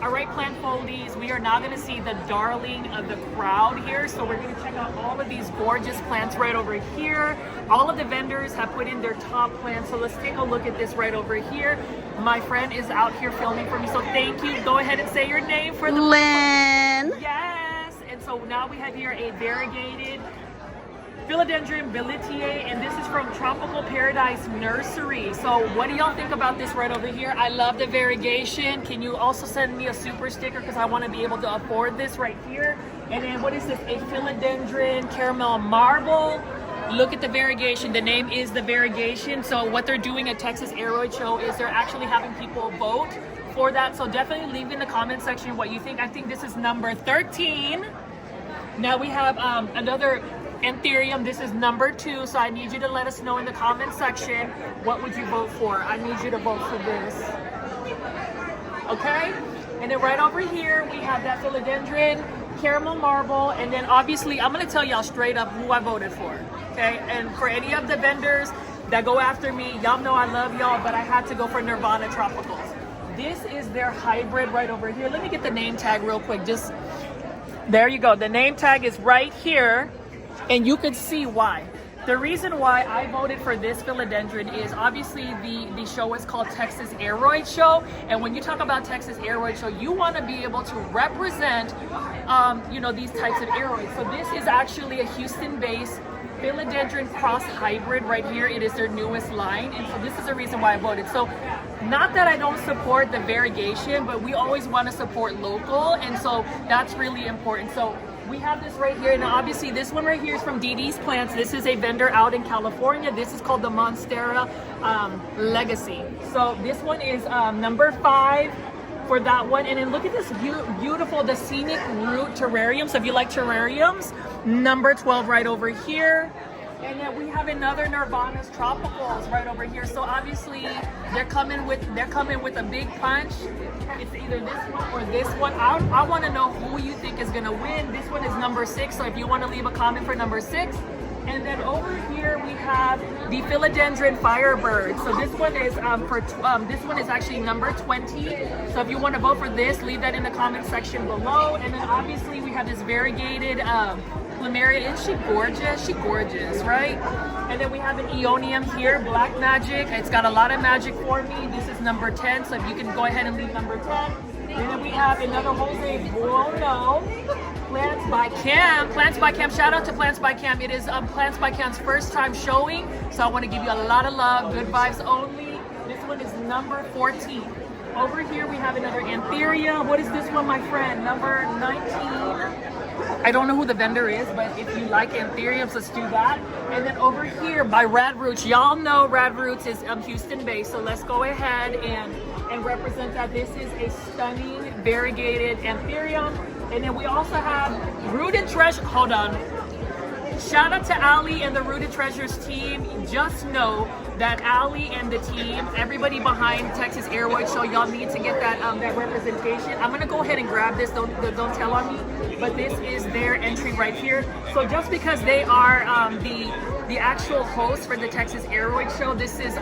All right, plant foldies, we are now going to see the Darling of the crowd here. So we're going to check out all of these gorgeous plants right over here. All of the vendors have put in their top plants. So let's take a look at this right over here. My friend is out here filming for me, so thank you. Go ahead and say your name for the Lynn. Yes. And so now we have here a variegated Philodendron Billetier, and this is from Tropical Paradise Nursery. So what do y'all think about this right over here? I love the variegation. Can you also send me a super sticker, because I want to be able to afford this right here? And then what is this? A Philodendron Caramel Marble. Look at the variegation. The name is the variegation. So what they're doing at Texas Aroid Show is they're actually having people vote for that. So definitely leave in the comment section what you think. I think this is number 13. Now we have another Anthurium. This is number 2, so I need you to let us know in the comment section what would you vote for. I need you to vote for this. Okay? And then right over here we have that Philodendron Caramel Marble, and then obviously I'm going to tell y'all straight up who I voted for. Okay? And for any of the vendors that go after me, y'all know I love y'all, but I had to go for Nirvana Tropicals. This is their hybrid right over here. Let me get the name tag real quick. Just there you go. The name tag is right here. And you can see why. The reason why I voted for this philodendron is obviously the show is called Texas Aroid Show, and when you talk about Texas Aroid Show, you want to be able to represent, you know, these types of aroids. So this is actually a Houston-based philodendron cross hybrid right here. It is their newest line, and so this is the reason why I voted. So not that I don't support the variegation, but we always want to support local, and so that's really important. So we have this right here, and obviously this one right here is from DD's Plants. This is a vendor out in California. This is called the Monstera Legacy. So this one is number 5 for that one. And then look at this beautiful, the Scenic Root terrarium. So if you like terrariums, number 12 right over here. And then we have another Nirvana's Tropicals right over here. So obviously they're coming with a big punch. It's either this one or this one. I want to know who you think is going to win. This one is number 6. So if you want to leave a comment for number 6. And then over here we have the Philodendron Firebird. So this one is this one is actually number 20. So if you want to vote for this, leave that in the comment section below. And then obviously we have this variegated Plumeria. Isn't she gorgeous? She gorgeous, right? And then we have an Aeonium here, Black Magic. It's got a lot of magic for me. This is number 10. So if you can go ahead and leave number 10. And then we have another Jose Buono. Plants by Cam. Plants by Cam. Shout out to Plants by Cam. It is Plants by Cam's first time showing, so I want to give you a lot of love. Good vibes only. This one is number 14. Over here we have another Antheria. What is this one, my friend? Number 19. I don't know who the vendor is, but if you like Anthuriums, let's do that. And then over here by Rad Roots. Y'all know Rad Roots is Houston based, so let's go ahead and represent that. This is a stunning variegated Anthurium. And then we also have Rooted Treasures. Hold on. Shout out to Ali and the Rooted Treasures team. Just know that Ali and the team, everybody behind Texas Aroid Show, y'all need to get that that representation. I'm gonna go ahead and grab this. Don't tell on me. But this is their entry right here. So just because they are the actual host for the Texas Aroid Show, this is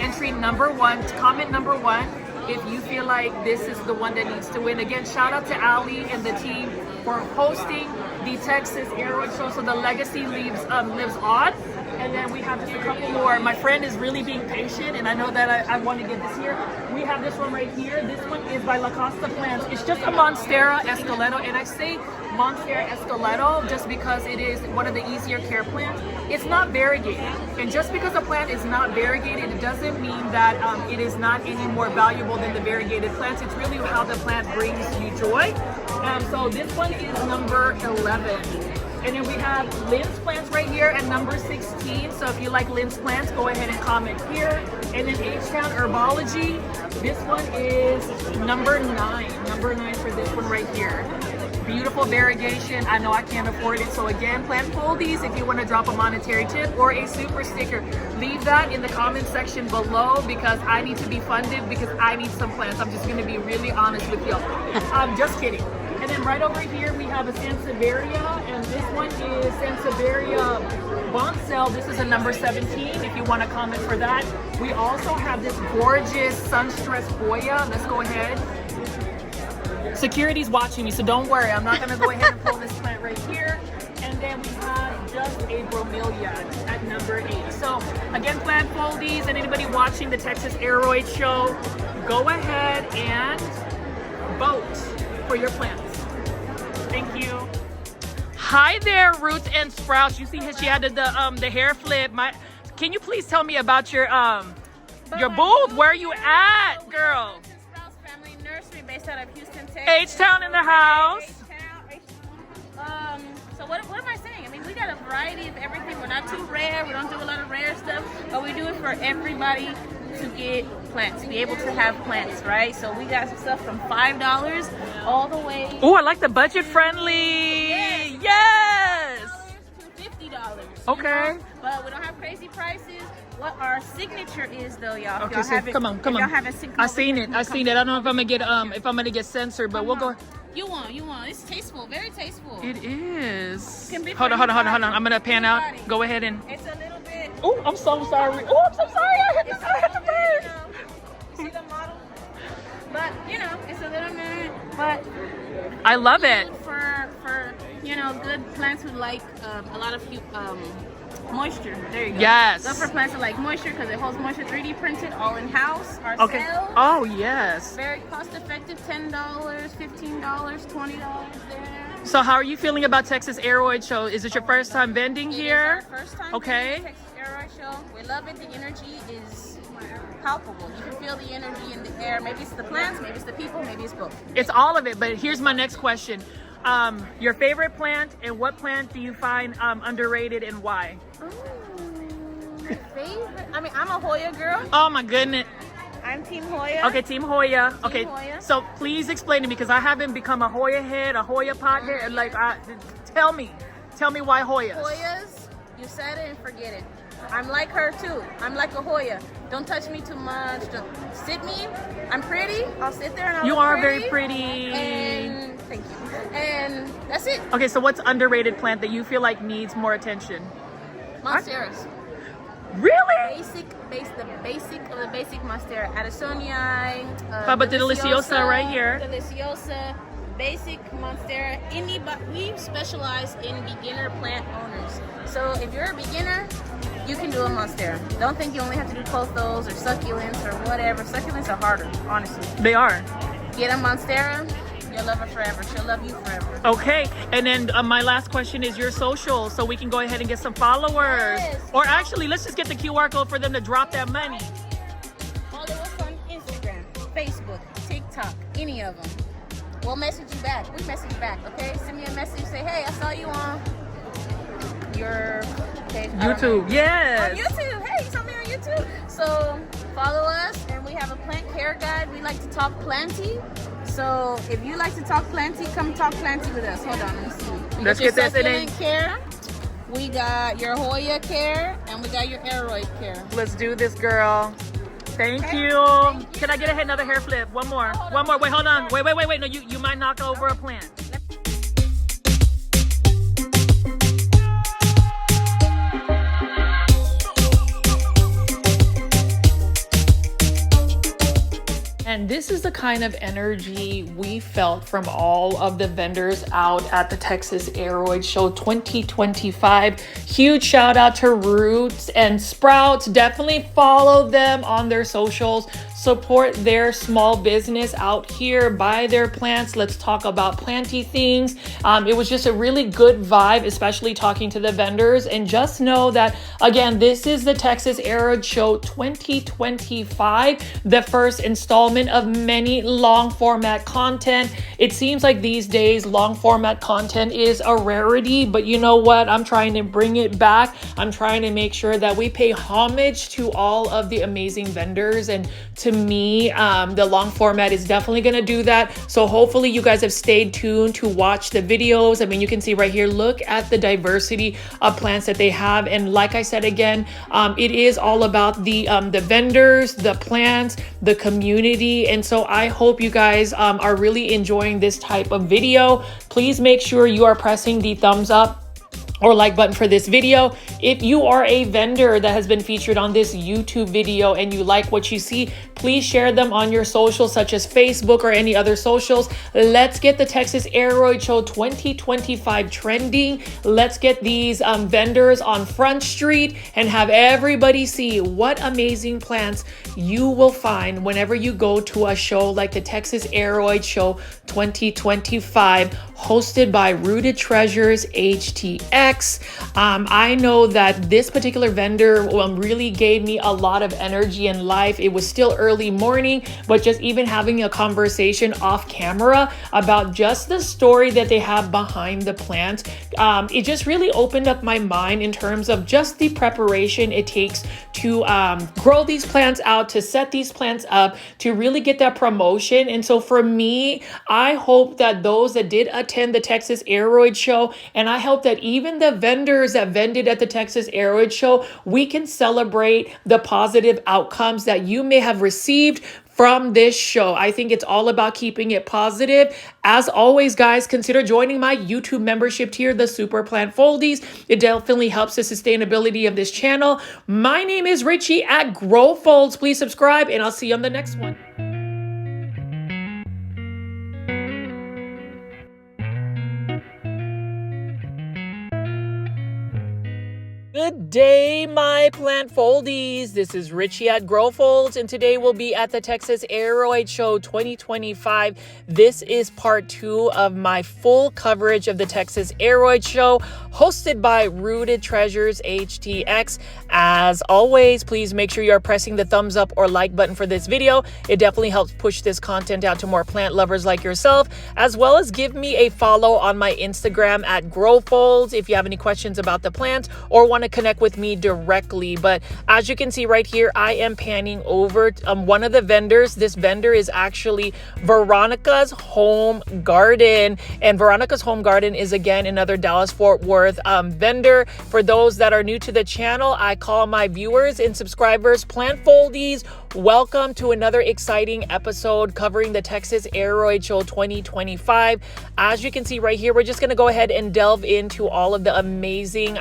entry number 1, comment number 1. If you feel like this is the one that needs to win. Again, shout out to Ali and the team for hosting the Texas Aroid Show, so the legacy lives on. And then we have just a couple more. My friend is really being patient, and I know that I want to get this here. We have this one right here. This one is by La Costa Plants. It's just a Monstera Esqueleto, and I say Monstera Esqueleto just because it is one of the easier care plants. It's not variegated, and just because a plant is not variegated, it doesn't mean that it is not any more valuable than the variegated plants. It's really how the plant brings you joy. So this one is number 11. And then we have Lynn's Plants right here at number 16. So if you like Lynn's Plants, go ahead and comment here. And then H-Town Herbology, this one is number 9. Number 9 for this one right here. Beautiful variegation. I know I can't afford it. So again, Plant Foldies, if you want to drop a monetary tip or a super sticker, leave that in the comment section below because I need to be funded because I need some plants. I'm just going to be really honest with y'all. I'm just kidding. And then right over here we have a Sansevieria, and this one is Sansevieria Boncel. This is a number 17 if you want to comment for that. We also have this gorgeous Sunstress Goya. Let's go ahead. Security's watching me, so don't worry. I'm not going to go ahead and pull this plant right here. And then we have just a Bromelia at number 8. So again, Plant Foldies and anybody watching the Texas Aroid Show, go ahead and vote for your plants. Thank you. Hi there, Roots and Sprouts. You see she had the hair flip. Can you please tell me about your booth? Where are you at, girl? Sprouts Family Nursery based out of Houston, Texas. H-Town in the house. So what am I saying? I mean, we got a variety of everything. We're not too rare. We don't do a lot of rare stuff, but we do it for everybody to get plants, to be able to have plants, right? So we got some stuff from $5 all the way. Oh, I like the budget friendly. Yes. To $50. Okay. But we don't have crazy prices. What our signature is, though, y'all. Okay, so come on. Y'all have a signature. I seen it. I don't know if I'm gonna get censored, but we'll go. You want. It's tasteful, very tasteful. It is. Can be Hold on. I'm gonna pan out. Anybody. Go ahead and. It's a little bit. Oh, I'm so sorry. Oh, I'm so sorry. I hit the bird. You see the model? But, it's a little bit, but I love it. For good plants who like a lot of moisture. There you go. Yes. Look for plants that like moisture because it holds moisture. 3D printed, all in house. Okay. Ourselves. Oh, yes. Very cost effective. $10, $15, $20 there. So how are you feeling about Texas Aroid Show? Is it your first time vending here? It is our first time Okay. doing the Texas Aroid Show. We love it. The energy is palpable. You can feel the energy in the air. Maybe it's the plants, maybe it's the people, maybe it's both. It's all of it, but here's my next question. Your favorite plant, and what plant do you find underrated and why? Favorite? I mean, I'm a Hoya girl. Oh my goodness. I'm Team Hoya. Okay, Team Hoya. Okay, Hoya. so please explain to me because I haven't become a Hoya head, a Hoya pothead. Like, tell me why Hoyas. Hoyas, you said it and forget it. I'm like her too. I'm like a Hoya. Don't touch me too much. Don't sit me. I'm pretty. I'll sit there and I'll You look are pretty. very pretty. And thank you. And that's it. Okay, so what's underrated plant that you feel like needs more attention? Monsteras. Really? The basic of the basic Monstera. Addisonii. How about the Deliciosa right here? Deliciosa. Basic Monstera. We specialize in beginner plant owners. So if you're a beginner, you can do a Monstera. Don't think you only have to do pothos or succulents or whatever. Succulents are harder, honestly. They are. Get a Monstera, you'll love her forever. She'll love you forever. Okay, and then my last question is your social, so we can go ahead and get some followers. Yes. Or actually, let's just get the QR code for them to drop that money. Follow us on Instagram, Facebook, TikTok, any of them. We'll message you back. We message back, okay? Send me a message. Say, hey, I saw you on your page. YouTube, yes. On YouTube. Hey, you saw me on YouTube. So follow us, and we have a plant care guide. We like to talk planty. So if you like to talk planty, come talk planty with us. Hold on, let me see. Let's get this in. Succulent care. We got your Hoya care, and we got your Aroid care. Let's do this, girl. Thank you. Can I get another hair flip? One more. One more. Wait, hold on. Wait. No, you might knock over a plant. And this is the kind of energy we felt from all of the vendors out at the Texas Aroid Show 2025. Huge shout out to Roots and Sprouts. Definitely follow them on their socials. Support their small business out here. Buy their plants. Let's talk about planty things. It was just a really good vibe, especially talking to the vendors. And just know that, again, this is the Texas Aroid Show 2025, the first installment of many long format content. It seems like these days long format content is a rarity, but you know what? I'm trying to bring it back. I'm trying to make sure that we pay homage to all of the amazing vendors, and to me, the long format is definitely going to do that. So hopefully you guys have stayed tuned to watch the videos. I mean, you can see right here, look at the diversity of plants that they have. And like I said, again, it is all about the vendors, the plants, the community. And so I hope you guys are really enjoying this type of video. Please make sure you are pressing the thumbs up or like button for this video. If you are a vendor that has been featured on this YouTube video and you like what you see, please share them on your socials, such as Facebook or any other socials. Let's get the Texas Aroid Show 2025 trending. Let's get these vendors on Front Street and have everybody see what amazing plants you will find whenever you go to a show like the Texas Aroid Show 2025, hosted by Rooted Treasures HTX. I know that this particular vendor really gave me a lot of energy and life. It was still early morning, but just even having a conversation off camera about just the story that they have behind the plant, it just really opened up my mind in terms of just the preparation it takes to grow these plants out, to set these plants up, to really get that promotion. And so for me, I hope that those that did attend the Texas Aroid Show, and I hope that even the vendors that vended at the Texas Aroid Show, we can celebrate the positive outcomes that you may have received from this show. I think it's all about keeping it positive. As always, guys, consider joining my YouTube membership tier, the Super Plant Foldies. It definitely helps the sustainability of this channel. My name is Richie at Grow Folds. Please subscribe, and I'll see you on the next one. Good day, my plant foldies. This is Richie at Grow Folds, and today we'll be at the Texas Aroid Show 2025. This is part 2 of my full coverage of the Texas Aroid Show, hosted by Rooted Treasures HTX. As always, please make sure you are pressing the thumbs up or like button for this video. It definitely helps push this content out to more plant lovers like yourself, as well as give me a follow on my Instagram at Grow Folds if you have any questions about the plants or want to connect with me directly. But as you can see right here, I am panning over one of the vendors. This vendor is actually Veronica's Home Garden, and Veronica's Home Garden is again another Dallas-Fort Worth vendor. For those that are new to the channel, I call my viewers and subscribers plant foldies. Welcome to another exciting episode covering the Texas Aroid Show 2025. As you can see right here, we're just going to go ahead and delve into all of the amazing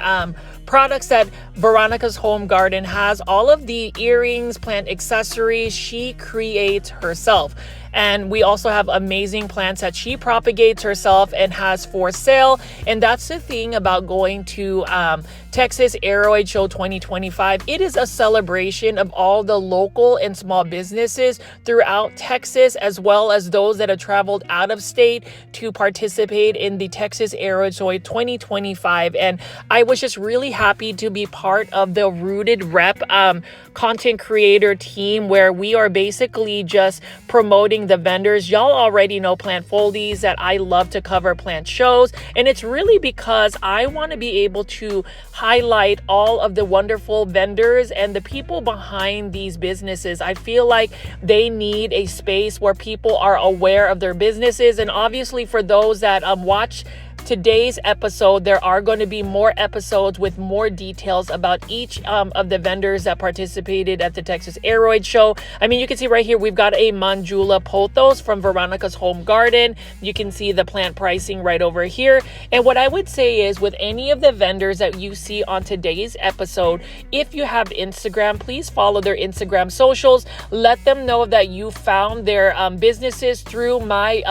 products that Veronica's Home Garden has. All of the earrings, plant accessories she creates herself. And we also have amazing plants that she propagates herself and has for sale. And that's the thing about going to Texas Aroid Show 2025. It is a celebration of all the local and small businesses throughout Texas, as well as those that have traveled out of state to participate in the Texas Aroid Show 2025. And I was just really happy to be part of the Rooted Rep content creator team, where we are basically just promoting the vendors. Y'all already know, plant foldies, that I love to cover plant shows, and it's really because I want to be able to highlight all of the wonderful vendors and the people behind these businesses. I feel like they need a space where people are aware of their businesses. And obviously for those that watch today's episode, there are going to be more episodes with more details about each of the vendors that participated at the Texas Aroid Show. I mean, you can see right here, we've got a Mandula pothos from Veronica's Home Garden. You can see the plant pricing right over here. And what I would say is, with any of the vendors that you see on today's episode, if you have Instagram, please follow their Instagram socials. Let them know that you found their businesses through my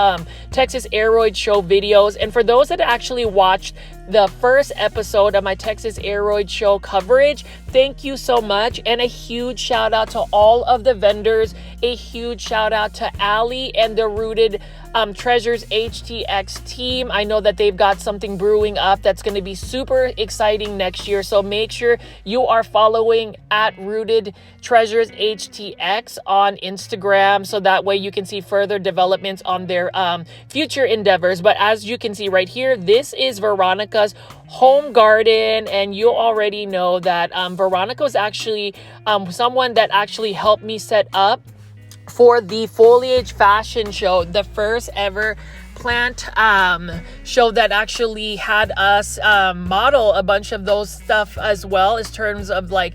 Texas Aroid Show videos. And for those that actually watched the first episode of my Texas Aroid Show coverage, thank you so much. And a huge shout out to all of the vendors. A huge shout out to Allie and the Rooted Treasures HTX team. I know that they've got something brewing up that's going to be super exciting next year. So make sure you are following at Rooted Treasures HTX on Instagram, so that way you can see further developments on their future endeavors. But as you can see right here, this is Veronica's Home Garden, and you already know that Veronica was actually someone that actually helped me set up for the Foliage Fashion Show, the first ever plant show that actually had us model a bunch of those stuff as well, in terms of like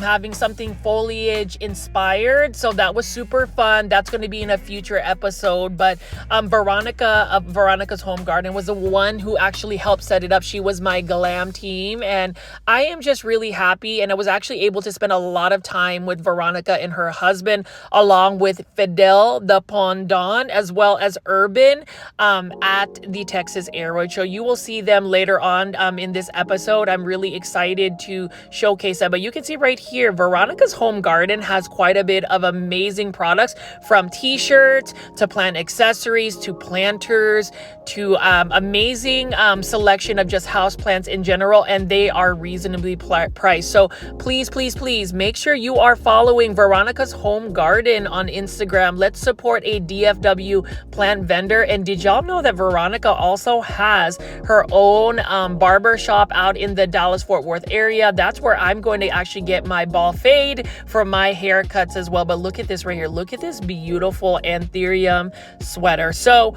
having something foliage inspired. So that was super fun. That's going to be in a future episode. But Veronica of Veronica's Home Garden was the one who actually helped set it up. She was my glam team, and I am just really happy. And I was actually able to spend a lot of time with Veronica and her husband, along with Fidel the Pondon, as well as Urban, at the Texas Aroid Show. You will see them later on in this episode. I'm really excited to showcase that. But you can see right here, Veronica's Home Garden has quite a bit of amazing products, from t-shirts to plant accessories to planters to amazing selection of just house plants in general, and they are reasonably priced. So please make sure you are following Veronica's Home Garden on Instagram. Let's support a DFW plant vendor. And did y'all know that Veronica also has her own barber shop out in the Dallas-Fort Worth area? That's where I'm going to actually get my ball fade for my haircuts as well. But look at this right here. Look at this beautiful anthurium sweater. So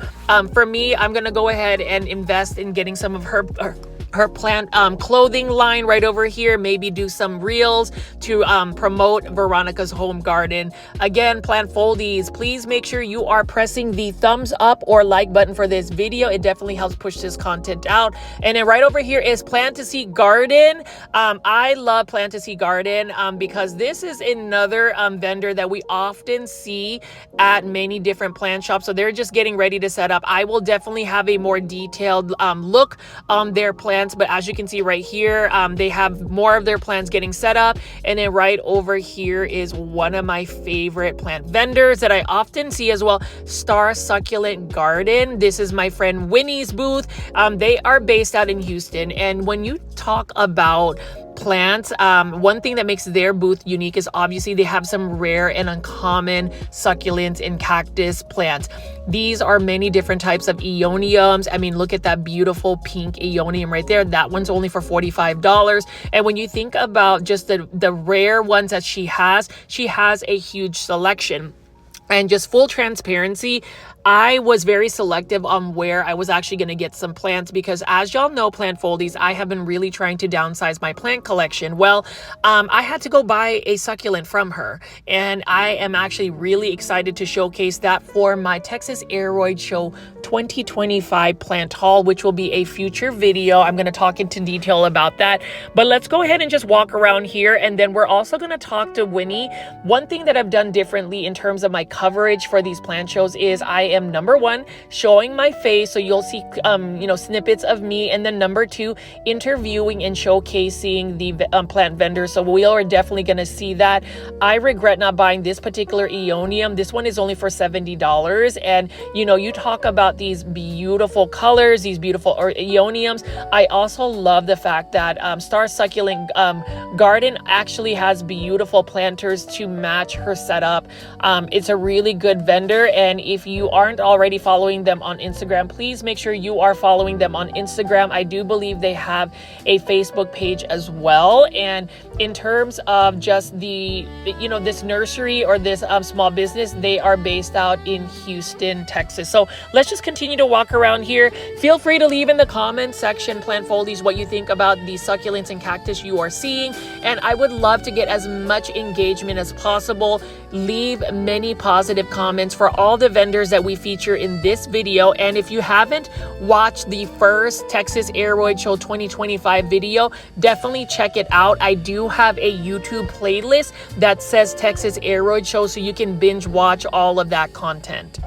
for me, I'm going to go ahead and invest in getting some of her plant clothing line right over here. Maybe do some reels to promote Veronica's Home Garden. Again, plant foldies, please make sure you are pressing the thumbs up or like button for this video. It definitely helps push this content out. And then right over here is Plantasy Garden. I love Plantasy Garden because this is another vendor that we often see at many different plant shops. So they're just getting ready to set up. I will definitely have a more detailed look on their plants plants, but as you can see right here, they have more of their plants getting set up. And then right over here is one of my favorite plant vendors that I often see as well, Star Succulent Garden. This is my friend Winnie's booth. They are based out in Houston, and when you talk about plants, one thing that makes their booth unique is obviously they have some rare and uncommon succulents and cactus plants. These are many different types of aeoniums. I mean, look at that beautiful pink aeonium right there. That one's only for $45. And when you think about just the rare ones that she has a huge selection. And just full transparency, I was very selective on where I was actually going to get some plants because, as y'all know, plant foldies, I have been really trying to downsize my plant collection. Well, I had to go buy a succulent from her, and I am actually really excited to showcase that for my Texas Aroid Show 2025 plant haul, which will be a future video. I'm going to talk into detail about that, but let's go ahead and just walk around here, and then we're also going to talk to Winnie. One thing that I've done differently in terms of my coverage for these plant shows is I am, number one, showing my face, so you'll see snippets of me, and then number two, interviewing and showcasing the plant vendors. So we are definitely going to see that. I regret not buying this particular aeonium. This one is only for $70, and you talk about these beautiful colors, these beautiful aeoniums. I also love the fact that Star Succulent Garden actually has beautiful planters to match her setup. It's a really good vendor, and if you aren't already following them on Instagram, please make sure you are following them on Instagram. I do believe they have a Facebook page as well. And in terms of just this nursery or this small business, they are based out in Houston, Texas. So let's just continue to walk around here. Feel free to leave in the comments section, plant foldies, what you think about the succulents and cactus you are seeing. And I would love to get as much engagement as possible. Leave many positive comments for all the vendors that we feature in this video. And if you haven't watched the first Texas Aroid Show 2025 video, definitely check it out. I do have a YouTube playlist that says Texas Aroid Show, so you can binge watch all of that content.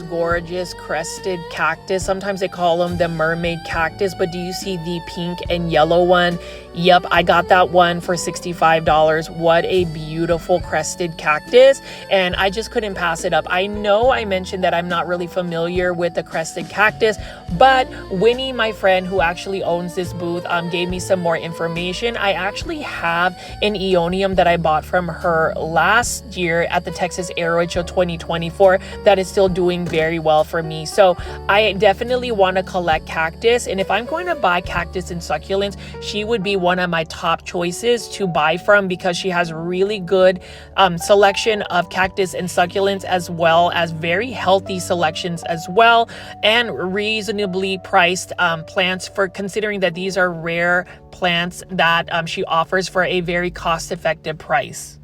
Gorgeous crested cactus. Sometimes they call them the mermaid cactus, but do you see the pink and yellow one? Yep, I got that one for $65. What a beautiful crested cactus, and I just couldn't pass it up. I know I mentioned that I'm not really familiar with the crested cactus, but Winnie, my friend who actually owns this booth, gave me some more information. I actually have an aeonium that I bought from her last year at the Texas Aroid Show 2024 that is still doing very well for me. So I definitely want to collect cactus, and if I'm going to buy cactus and succulents, she would be one of my top choices to buy from because she has really good selection of cactus and succulents, as well as very healthy selections as well, and reasonably priced plants, for considering that these are rare plants that she offers for a very cost-effective price.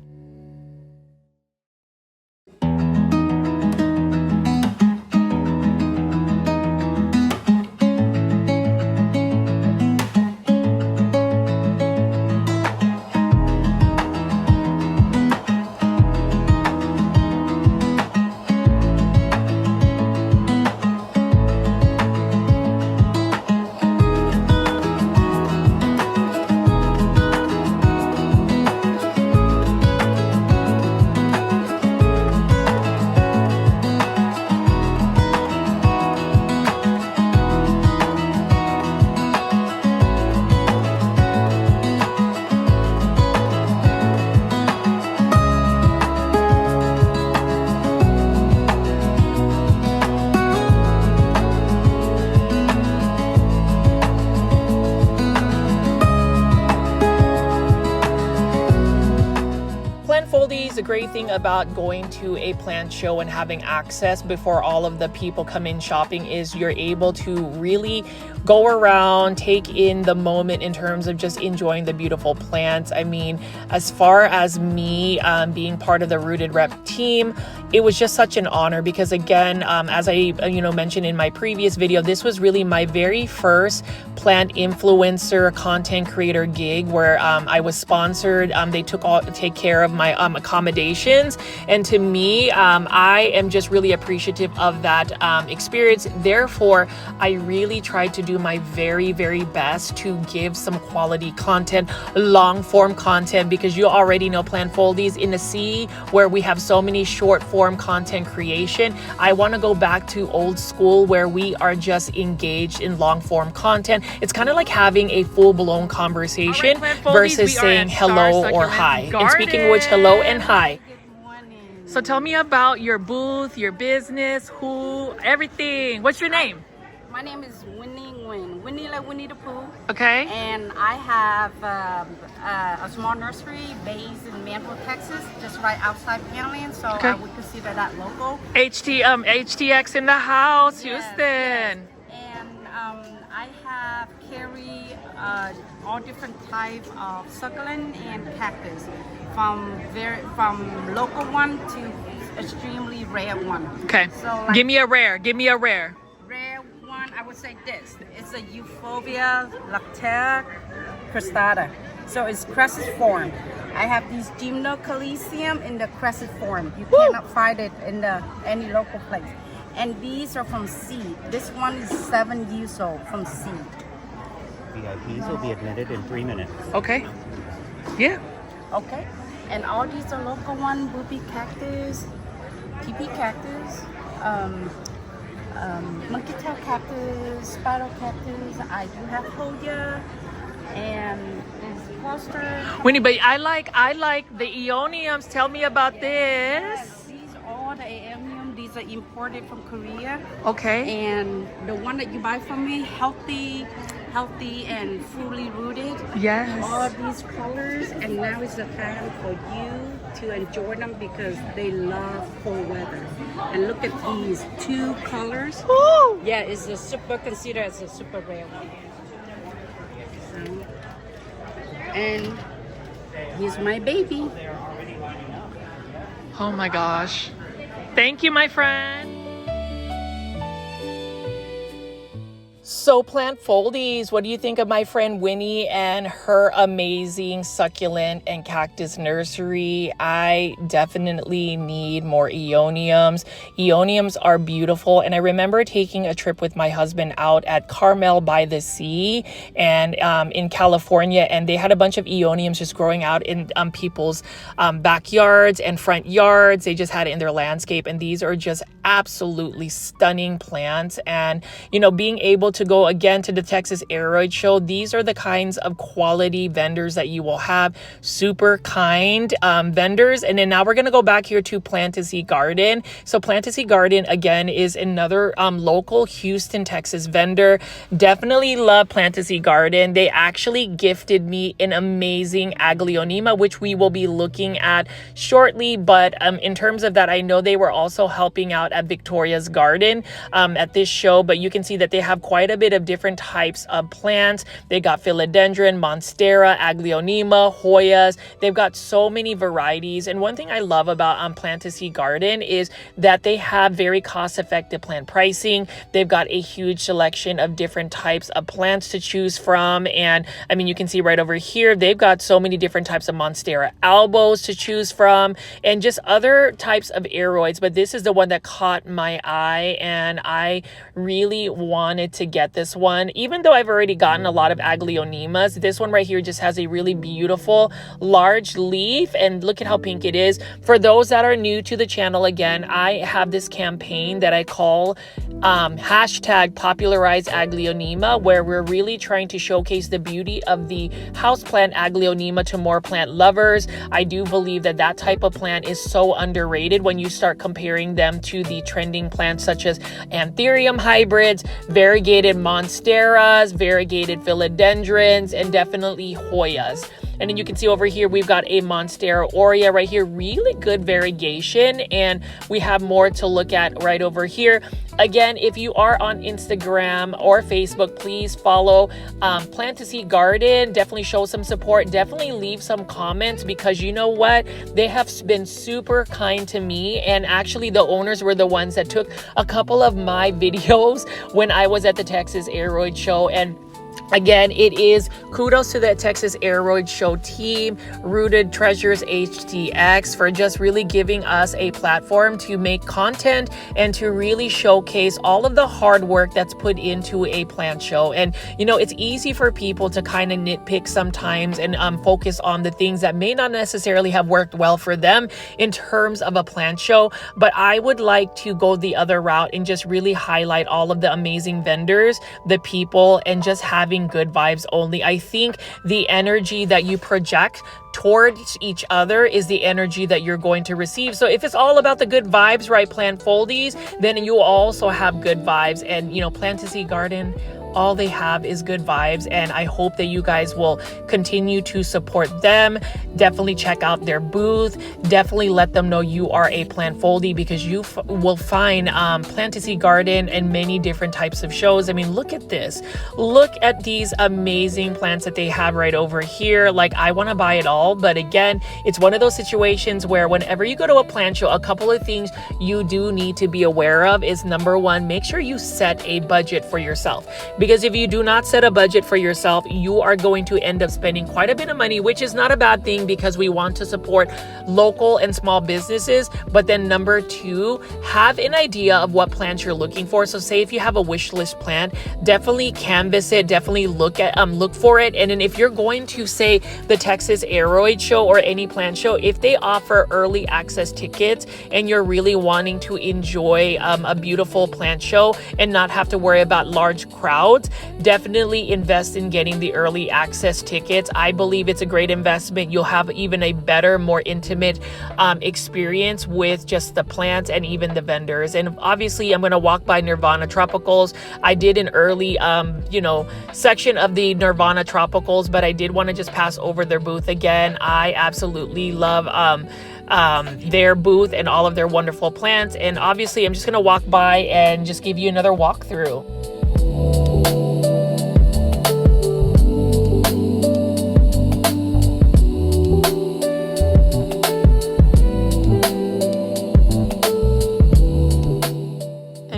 great thing about going to a plant show and having access before all of the people come in shopping is you're able to really go around, take in the moment in terms of just enjoying the beautiful plants. I mean, as far as me being part of the Rooted Rep team, it was just such an honor because again, as I mentioned in my previous video, this was really my very first plant influencer content creator gig where I was sponsored. They take care of my accommodations, and to me, I am just really appreciative of that experience. Therefore, I really tried to do my very, very best to give some quality content, long form content, because you already know Plant Foldies in the sea where we have so many short form content creation. I want to go back to old school where we are just engaged in long form content. It's kind of like having a full-blown conversation versus saying hello or hi. And speaking of which, hello and hi. So tell me about your booth, your business, everything. What's your name? My name is Winnie Nguyen. Winnie like Winnie the Pooh. Okay. And I have a small nursery based in Manville, Texas, just right outside Panland. So Okay. I would consider that local. HTX in the house, Yes, Houston. yes. And I have carry all different types of succulent and cactus, from local one to extremely rare one. Okay. So like, Give me a rare. rare one, I would say this. It's a Euphorbia lactea cristata. So it's crescent form. I have these Gymnocalycium in the crescent form. You cannot find it in any local place. And these are from seed. This one is 7 years old from seed. VIPs will be admitted in 3 minutes. Okay. Yeah. Okay. And all these are local one, booby cactus, teepee cactus, monkey tail cactus, spiral cactus. I do have Hoya and this cluster. Winnie, but I like the Aeoniums. Tell me about this. Yes, these are the Aeonium. These are imported from Korea. Okay. And the one that you buy from me, healthy and fully rooted. Yes. All these colors, and now is the time for you to enjoy them because they love cold weather. And look at these 2 colors. Ooh. Yeah, it's a super considered as a super rare one. So, and here's my baby. Oh my gosh. Thank you, my friend. So Plant Foldies, what do you think of my friend Winnie and her amazing succulent and cactus nursery? I definitely need more Aeoniums. Aeoniums are beautiful, and I remember taking a trip with my husband out at Carmel by the Sea and in California, and they had a bunch of Aeoniums just growing out in people's backyards and front yards. They just had it in their landscape, and these are just absolutely stunning plants. And being able to go again to the Texas Aroid Show, these are the kinds of quality vendors that you will have. Super kind vendors. And then now we're going to go back here to Plantasy Garden. So Plantasy Garden again is another local Houston, Texas vendor. Definitely love Plantasy Garden. They actually gifted me an amazing Aglaonema, which we will be looking at shortly. But in terms of that, I know they were also helping out at Victoria's Garden at this show, but you can see that they have quite a bit of different types of plants. They got philodendron, monstera, Aglaonema, Hoyas. They've got so many varieties. And one thing I love about Plantasy Garden is that they have very cost-effective plant pricing. They've got a huge selection of different types of plants to choose from. And I mean, you can see right over here, they've got so many different types of monstera albos to choose from and just other types of aroids. But this is the one that caught my eye, and I really wanted to get this one. Even though I've already gotten a lot of Aglaonemas, this one right here just has a really beautiful large leaf, and look at how pink it is. For those that are new to the channel, again, I have this campaign that I call hashtag popularize Aglaonema, where we're really trying to showcase the beauty of the houseplant Aglaonema to more plant lovers. I do believe that that type of plant is so underrated when you start comparing them to the trending plants such as anthurium hybrids, variegated monsteras, variegated philodendrons, and definitely Hoyas. And then you can see over here, we've got a Monstera aurea right here, really good variegation. And we have more to look at right over here. Again, if you are on Instagram or Facebook, please follow Plant to Seed Garden. Definitely show some support. Definitely leave some comments, because you know what? They have been super kind to me. And actually, the owners were the ones that took a couple of my videos when I was at the Texas Aroid Show. And again, it is kudos to the Texas Aroid Show team, Rooted Treasures HTX, for just really giving us a platform to make content and to really showcase all of the hard work that's put into a plant show. And, you know, it's easy for people to kind of nitpick sometimes and focus on the things that may not necessarily have worked well for them in terms of a plant show. But I would like to go the other route and just really highlight all of the amazing vendors, the people, and just having good vibes only. I think the energy that you project towards each other is the energy that you're going to receive. So if it's all about the good vibes, right, plant foldies, then you also have good vibes. And, you know, Plant to Seed Garden, all they have is good vibes, and I hope that you guys will continue to support them. Definitely check out their booth. Definitely let them know you are a plant foldie, because you will find Plant to Seed Garden and many different types of shows. I mean, look at this. Look at these amazing plants that they have right over here. Like, I want to buy it all, but again, it's one of those situations where whenever you go to a plant show, a couple of things you do need to be aware of is, number one, make sure you set a budget for yourself. Because if you do not set a budget for yourself, you are going to end up spending quite a bit of money, which is not a bad thing, because we want to support local and small businesses. But then number two, have an idea of what plants you're looking for. So say if you have a wish list plant, definitely canvas it, definitely look for it. And then if you're going to, say, the Texas Aroid Show or any plant show, if they offer early access tickets and you're really wanting to enjoy a beautiful plant show and not have to worry about large crowds, definitely invest in getting the early access tickets. I believe it's a great investment. You'll have even a better, more intimate experience with just the plants and even the vendors. And obviously, I'm going to walk by Nirvana Tropicals. I did an early, section of the Nirvana Tropicals, but I did want to just pass over their booth again. I absolutely love their booth and all of their wonderful plants. And obviously, I'm just going to walk by and just give you another walkthrough.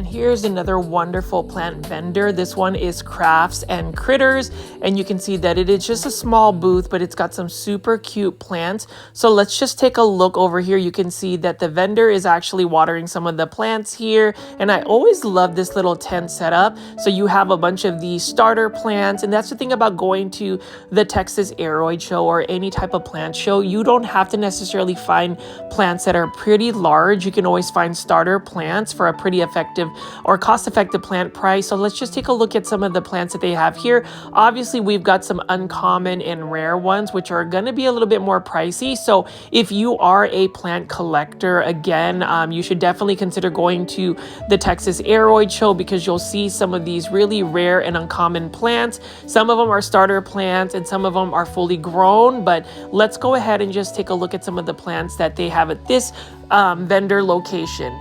Here's another wonderful plant vendor. This one is Crafts and Critters, and you can see that it is just a small booth, but it's got some super cute plants. So let's just take a look over here. You can see that the vendor is actually watering some of the plants here, and I always love this little tent setup. So you have a bunch of these starter plants, and that's the thing about going to the Texas Aroid Show or any type of plant show. You don't have to necessarily find plants that are pretty large. You can always find starter plants for a pretty effective or cost-effective plant price. So let's just take a look at some of the plants that they have here. Obviously, we've got some uncommon and rare ones, which are going to be a little bit more pricey. So if you are a plant collector, again, you should definitely consider going to the Texas Aroid Show, because you'll see some of these really rare and uncommon plants. Some of them are starter plants and some of them are fully grown, but let's go ahead and just take a look at some of the plants that they have at this vendor location.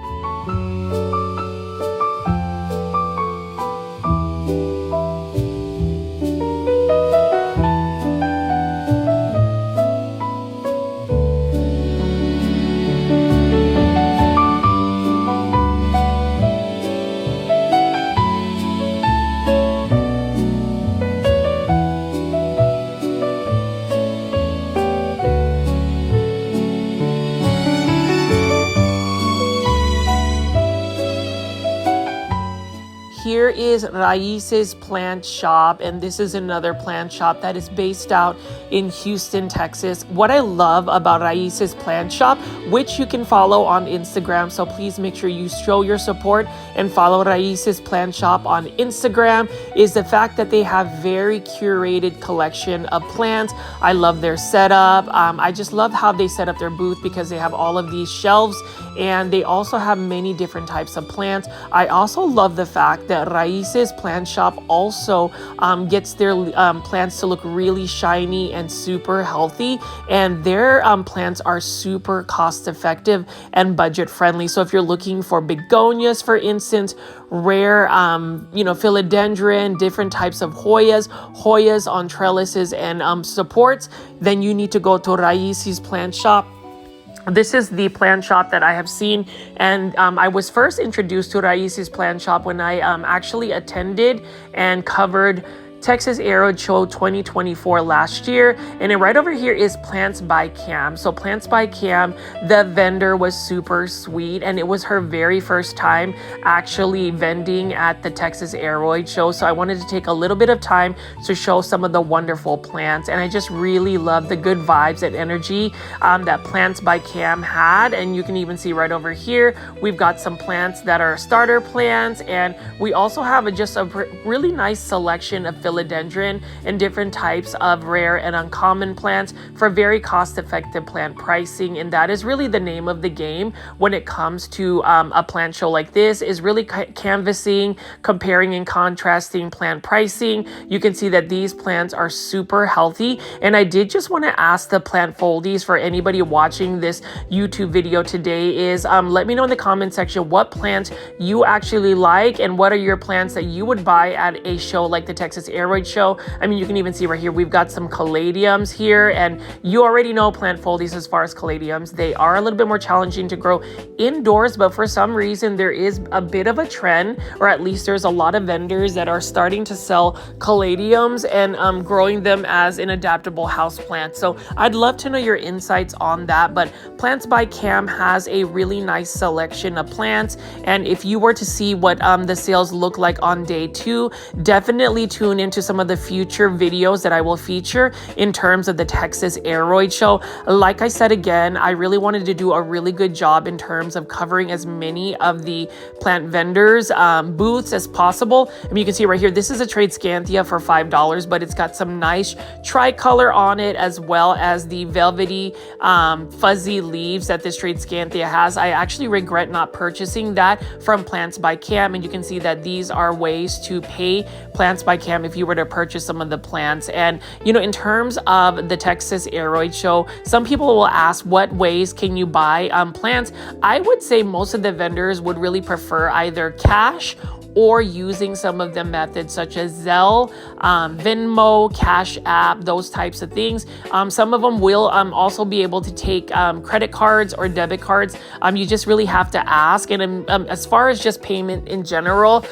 Here is Raíces Plant Shop, and this is another plant shop that is based out in Houston, Texas. What I love about Raíces Plant Shop, which you can follow on Instagram, so please make sure you show your support and follow Raíces Plant Shop on Instagram, is the fact that they have very curated collection of plants. I love their setup. I just love how they set up their booth, because they have all of these shelves and they also have many different types of plants. I also love the fact that Raíces Plant Shop also gets their plants to look really shiny and super healthy, and their plants are super cost effective and budget friendly. So if you're looking for begonias, for instance, rare philodendron, different types of Hoyas on trellises and supports, then you need to go to Raíces Plant Shop. This is the plant shop that I have seen, and I was first introduced to Raíces Plant Shop when I actually attended and covered Texas Aroid Show 2024 last year. And then right over here is Plants by Cam. So Plants by Cam, the vendor was super sweet, and it was her very first time actually vending at the Texas Aroid Show. So I wanted to take a little bit of time to show some of the wonderful plants, and I just really love the good vibes and energy that Plants by Cam had. And you can even see right over here, we've got some plants that are starter plants, and we also have just a really nice selection of philodendron and different types of rare and uncommon plants for very cost-effective plant pricing. And that is really the name of the game when it comes to a plant show like this, is really canvassing, comparing and contrasting plant pricing. You can see that these plants are super healthy, and I did just want to ask the plant foldies, for anybody watching this YouTube video today, is let me know in the comment section what plants you actually like, and what are your plants that you would buy at a show like the Texas Aroid Show. I mean, you can even see right here, we've got some caladiums here, and you already know plant foldies as far as caladiums. They are a little bit more challenging to grow indoors, but for some reason there is a bit of a trend, or at least there's a lot of vendors that are starting to sell caladiums and growing them as an adaptable house plant. So I'd love to know your insights on that. But Plants by Cam has a really nice selection of plants, and if you were to see what the sales look like on day 2, definitely tune into some of the future videos that I will feature in terms of the Texas Aroid Show. Like I said again, I really wanted to do a really good job in terms of covering as many of the plant vendors booths as possible. I mean, you can see right here, this is a trade Scanthia for $5, but it's got some nice tricolor on it, as well as the velvety fuzzy leaves that this trade Scanthia has. I actually regret not purchasing that from Plants by Cam, and you can see that these are ways to pay Plants by Cam if you were to purchase some of the plants. And in terms of the Texas Aroid Show, some people will ask, what ways can you buy plants? I would say most of the vendors would really prefer either cash or using some of the methods such as Zelle, Venmo, Cash App, those types of things. Some of them will also be able to take credit cards or debit cards. You just really have to ask. And as far as just payment in general,